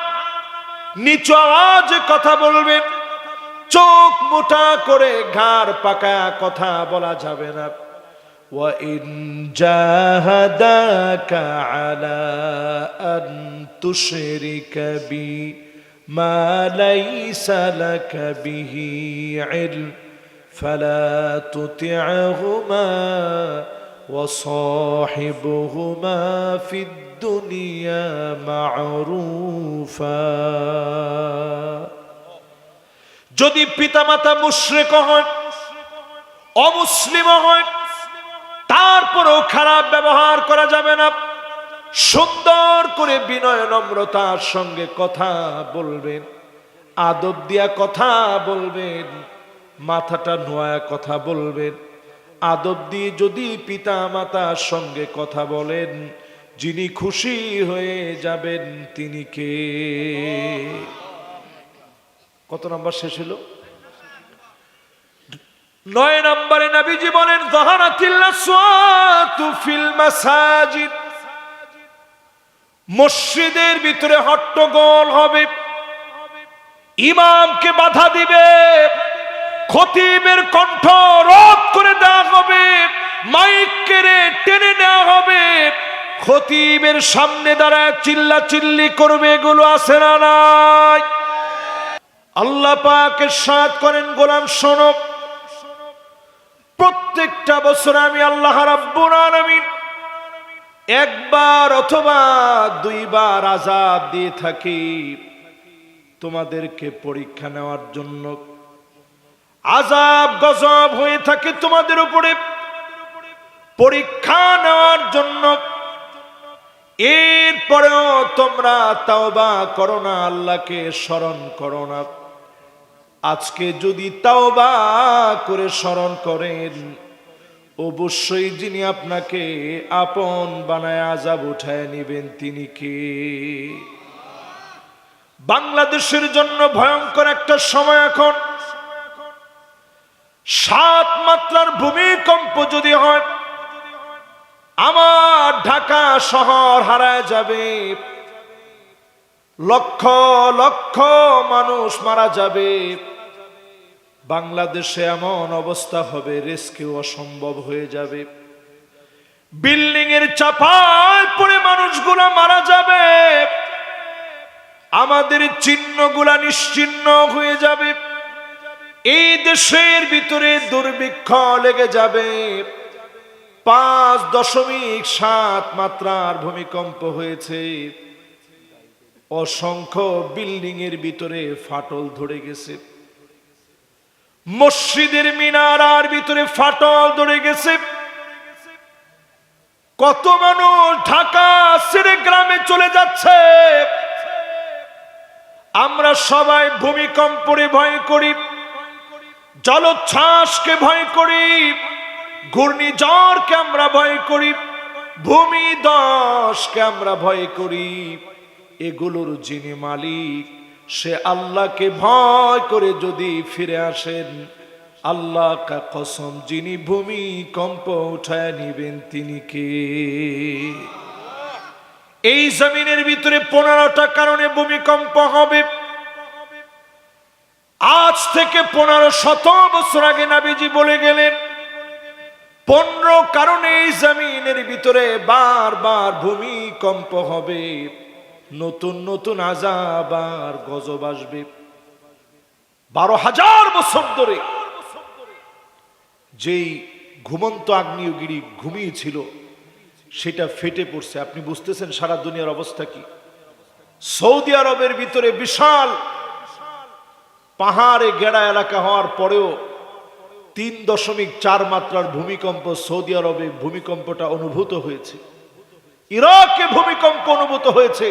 নিচু আওয়াজে কথা বলবেন, চোখ মোটা করে ঘাড় পাকায়া কথা বলা যাবে না। وَإِنْ جَاهَدَاكَ عَلَىٰ أَن تُشْرِكَ بِي مَا لَيْسَ لَكَ بِهِ عِلْمٌ فَلَا تُطِعْهُمَا وَصَاحِبْهُمَا فِي الدُّنْيَا مَعْرُوفًا। যদি পিতামাতা মুশরিক হয়, অমুসলিম হয়, তারপরেও খারাপ ব্যবহার করা যাবে না। সুন্দর করে বিনয় নম্রতার সঙ্গে কথা বলবেন, আদব দিয়া কথা বলবেন, মাথাটা নোয়া কথা বলবেন। আদব দিয়ে যদি পিতা মাতার সঙ্গে কথা বলেন, যিনি খুশি হয়ে যাবেন তিনি কে? কত নাম্বার শেষ হলো? 9 নম্বরে নবীজি বলেন যাহারাতিল আসওয়াতু ফিল মাসাজিদ। মসজিদের ভিতরে হট্টগোল হবে, ইমামকে বাধা দিবে, খতিবের কণ্ঠ রোধ করে দেওয়া হবে, মাইক কেড়ে টেনে নেওয়া হবে, খতিবের সামনে দাঁড়ায় চিল্লা চিল্লি করবে। এগুলো আছে না নাই? আল্লাহ পাক ইরশাদ করেন, গোলাম শোনো, প্রত্যেকটা বছর আমি আল্লাহ রাব্বুল আলামিন একবার অথবা 2 বার আযাব দিয়ে থাকি তোমাদেরকে পরীক্ষা নেওয়ার জন্য। আযাব গজব হয়ে থাকে তোমাদের উপরে পরীক্ষা নেওয়ার জন্য। এরপরেও তোমরা তাওবা করো না, আল্লাহকে স্মরণ করো না। আজকে যদি তাওবা করে স্মরণ করেন, অবশ্যই যিনি আপনাকে আপন বানায় আযাব উঠায় নেবেন তিনি কে? বাংলাদেশের জন্য ভয়ঙ্কর একটা সময় এখন। 7 মাত্রার ভূমিকম্প যদি হয়, আমার ঢাকা শহর হারায় যাবে, লক্ষ লক্ষ মানুষ মারা যাবে। বাংলাদেশে এমন অবস্থা হবে, রেস্কিউ অসম্ভব হয়ে যাবে। বিল্ডিং এর চাপায় পড়ে মানুষগুলা মারা যাবে, আমাদের চিহ্নগুলা নিশ্চিহ্ন হয়ে যাবে। এই দেশের ভিতরে দুর্ভিক্ষ লেগে যাবে। 5.7 মাত্রার ভূমিকম্প হয়েছে। অসংখ্য বিল্ডিং এর ভিতরে ফাটল ধরে গেছে, মসজিদের মিনারার ভিতরে ফাটল ধরে গেছে। কত মানুষ ঢাকা ছেড়ে গ্রামে চলে যাচ্ছে। আমরা সবাই ভূমিকম্পে ভয় করি, জলোচ্ছ্বাসকে ভয় করি, ঘূর্ণিঝড়কে আমরা ভয় করি, ভূমিধসকে আমরা ভয় করি। এগুলোর যিনি মালিক সে আল্লাহকে ভয় করে যদি ফিরে আসেন, আল্লাহ কা কসম, যিনি ভূমিকম্প উঠায় নিবেন তিনি কে? এই জমিনের ভিতরে 15টা কারণে ভূমিকম্প হবে। আজ থেকে 1500 বছর আগে নবীজি বলে গেলেন 15 কারণে এই জমিনের ভিতরে বারবার ভূমিকম্প হবে, নতুন নতুন আযাব আর গজব আসবে। 12,000 বছর ধরে যেই ঘুমন্ত আগ্নেয়গিরি ঘুমিয়েছিল সেটা ফেটে পড়ছে। আপনি বুঝতেছেন সারা দুনিয়ার অবস্থা কি? সৌদি আরবের ভিতরে বিশাল পাহাড়ে ঘেরা এলাকা হওয়ার পরেও 3.4 মাত্রার ভূমিকম্প সৌদি আরবে ভূমিকম্পটা অনুভূত হয়েছে। ইরাকে ভূমিকম্প অনুভূত হয়েছে।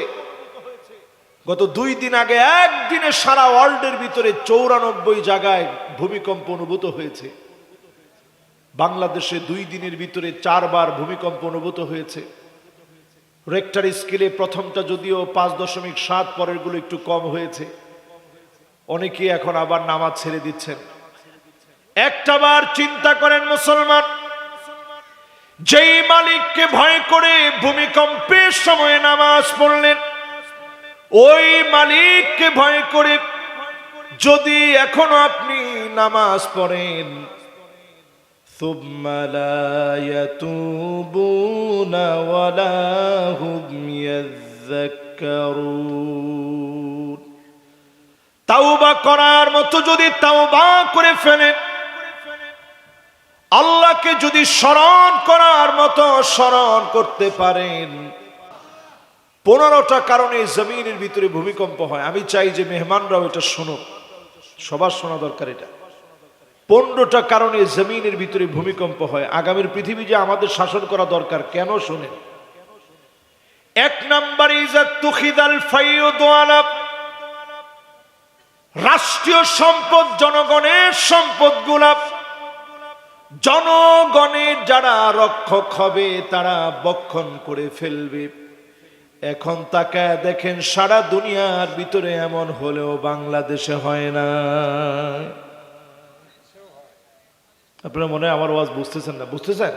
গত 2 দিন আগে একদিনে সারা ওয়ার্ল্ডের ভিতরে 94 জায়গায় ভূমিকম্প অনুভূত হয়েছে। বাংলাদেশে 2 দিনের ভিতরে 4 বার ভূমিকম্প অনুভূত হয়েছে। রেক্টার স্কেলে প্রথমটা যদিও 5.7, পরেরগুলো একটু কম হয়েছে। অনেকে এখন আবার নামাজ ছেড়ে দিচ্ছেন। একটাবার চিন্তা করেন মুসলমান, যেই মালিককে ভয় করে ভূমিকম্পের সময় নামাজ পড়লেন, ওই মালিককে ভয় করে যদি এখনো আপনি নামাজ পড়েন, সুম্মা লা ইয়াতুবুনা ওয়ালা হুম ইয়াযাক্কারুন, তাওবা করার মতো যদি তাওবা করে ফেলেন, আল্লাহকে যদি স্মরণ করার মতো স্মরণ করতে পারেন, 15টা কারণে জমিনের ভিতরে ভূমিকম্প হয়। আমি চাই যে মেহমানরাও এটা শুনুক, সবার শোনা দরকার এটা। 15টা কারণে জমিনের ভিতরে ভূমিকম্প হয়। আগামীর পৃথিবী যে আমাদের শাসন করা দরকার, কেন শুনেন? 1 নম্বরে ইজা তুখিদাল ফাইয়ুদু আলা, রাষ্ট্রীয় সম্পদ, জনগণের সম্পদগুলা জনগণের যারা রক্ষক হবে তারা বক্ষণ করে ফেলবে। এখন তাকায় দেখেন সারা দুনিয়ার ভিতরে এমন হলেও বাংলাদেশে হয় না। আপনারা মনে হয় আমার আওয়াজ বুঝতেছেন না? বুঝতেছেন?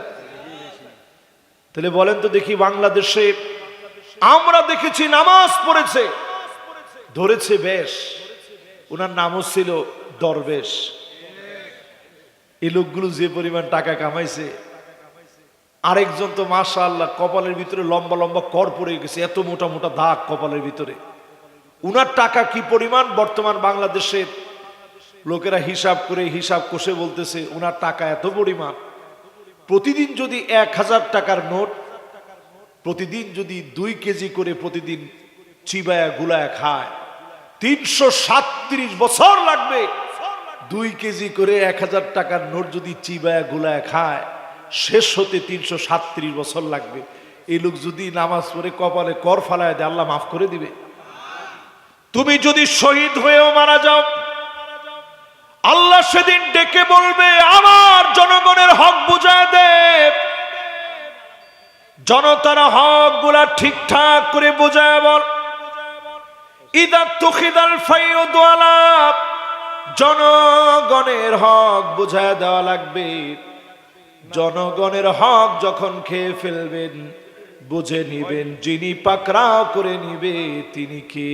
তাহলে বলেন তো দেখি, বাংলাদেশে আমরা দেখেছি নামাজ পড়েছে, ধরেছে বেশ, ওনার নামও ছিল দরবেশ। এই লোকগুলো যে পরিমাণ টাকা কামাইছে, আরেকজন তো মাশাআল্লাহ কপালের ভিতরে লম্বা লম্বা কর পড়ে গেছে, এত মোটা মোটা দাগ কপালের ভিতরে। উনার টাকা কি পরিমাণ? বর্তমান বাংলাদেশে লোকেরা হিসাব করে হিসাব কষে বলতেছে উনার টাকা এত পরিমাণ, প্রতিদিন যদি 1000 টাকার নোট প্রতিদিন যদি 2 কেজি করে প্রতিদিন চিবায়া গুলায় খায়, 337 বছর লাগবে 2 কেজি করে 1000 টাকার নোট যদি চিবায়া গুলায় খায়, শেষ হতে 337 বছর লাগবে। এই লোক যদি নামাজ পড়ে কপালে কর ফালায় দেয়, আল্লাহ মাফ করে দিবে? তুমি যদি শহীদ হয়েও মারা যাও, আল্লাহ সেদিন ডেকে বলবে আমার জনগণের হক বুঝায় দে। জনতার হক গুলা ঠিকঠাক করে বুঝায় বল। ইদা তুখিদাল ফাইয়ুদু আলা, জনগণের হক বুঝায় দেওয়া লাগবে। জনগণের হক যখন খেয়ে ফেলবেন, বুঝে নিবেন যিনি পাকড়াও করে নিবে তিনি কে।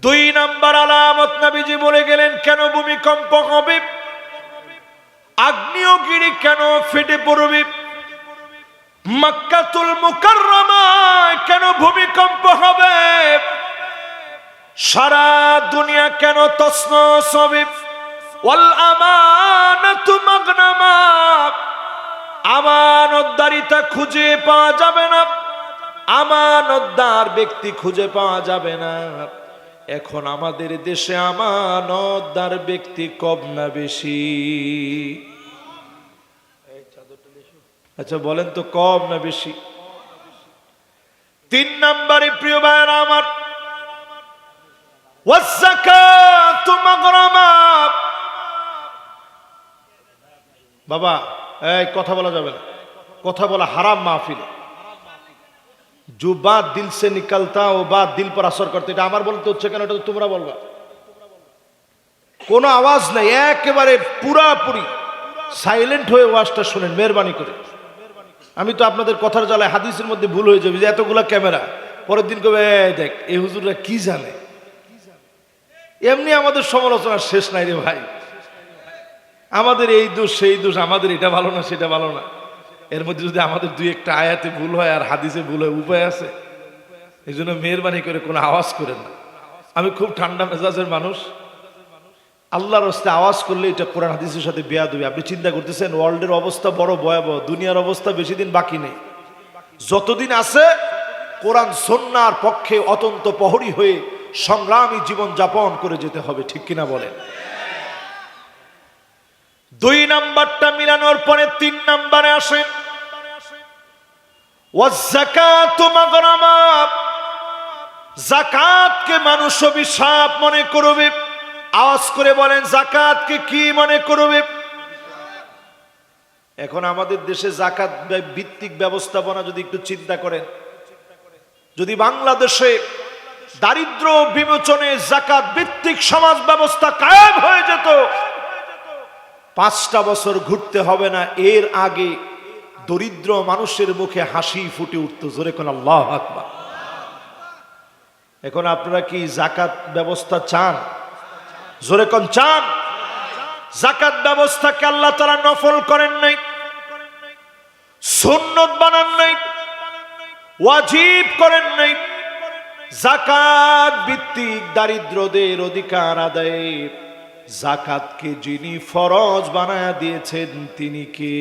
2 নাম্বার আলামত নবীজি বলে গেলেন কেন ভূমিকম্প হবে, আগ্নেয়গিরি কেন ফেটে পড়বে, মক্কাতুল মুকাররমায় কেন ভূমিকম্প হবে, সারা দুনিয়া কেন তছনছ হবে। ওয়াল আমানাতু মাগনামা, আমানতদারিতা খুঁজে পাওয়া যাবে না। আমানতদার ব্যক্তি খুঁজে পাওয়া যাবে না। এখন আমাদের দেশে আমানতদার ব্যক্তি কম না বেশি? আচ্ছা বলেন তো, কম না বেশি? 3 নম্বরে প্রিয় ভাইরা আমার, ওয়াজ্জাকাতু মাগরামা। বাবা এই কথা বলা যাবে না, কথা বলা হারাম মাহফিলে। जो बात दिल से निकलता वो बात दिल पर असर करते। এটা আমার বলতে হচ্ছে কেন, এটা তো তোমরা বলবা। কোনো আওয়াজ নাই, একেবারে পুরাপুরি সাইলেন্ট হয়ে ওয়াজটা শুনেন মেহেরবানি করে। আমি তো আপনাদের কথার জ্বালায় হাদিসের মধ্যে ভুল হয়ে যাবে যে এতগুলা ক্যামেরা, পরের দিন কবে দেখ এই হুজুররা কি জানে। এমনি আমাদের সমালোচনার শেষ নাই রে ভাই। আমাদের এই দোষ সেই দোষ, আমাদের এটা ভালো না সেটা ভালো না। এর মধ্যে যদি আমাদের 2-1টা আয়াতে ভুল হয় আর হাদিসে ভুল হয়, উপায় আছে? এই জন্য মেহেরবানি করে কোনো আওয়াজ করেন না। আমি খুব ঠান্ডা মেজাজের মানুষ, আল্লাহর রাস্তায় আওয়াজ করলে এটা কোরআন হাদিসের সাথে বেয়াদবি। আপনি চিন্তা করতেছেন ওয়ার্ল্ডের অবস্থা বড় ভয়াবহ, দুনিয়ার অবস্থা বেশি দিন বাকি নেই। যতদিন আছে কোরআন সুন্নাহর পক্ষে অত্যন্ত প্রহরী হয়ে সংগ্রামী জীবন যাপন করে যেতে হবে, ঠিক কিনা বলেন? 2 নাম্বারটা মিলানোর পরে 3 নাম্বারে আসেন, ওয়াজ্জাকাতু মাগরামা। যাকাতকে মানুষ অভিশাপ মনে করবে। আওয়াজ করে বলেন যাকাতকে কি মনে করবে? এখন আমাদের দেশে যাকাত ভিত্তিক ব্যবস্থাপনা যদি একটু চিন্তা করেন, যদি বাংলাদেশে দারিদ্র বিমোচনে যাকাত ভিত্তিক সমাজ ব্যবস্থা কায়েম হয়ে যেত, 5টা বছর ঘুরতে হবে না, এর আগে দরিদ্র মানুষের মুখে হাসি ফুটে উঠত। জোরে কোন আল্লাহু আকবার। এখন আপনারা কি যাকাত ব্যবস্থা চান? জোরে কোন চান? যাকাত ব্যবস্থাকে আল্লাহ তাআলা নফল করেন নাই, সুন্নত বানান নাই, ওয়াজিব করেন নাই। যাকাত ভিত্তিক দারিদ্রদের অধিকার আদায়ে যাকাতকে যিনি ফরজ বানায়া দিয়েছেন তিনি কে?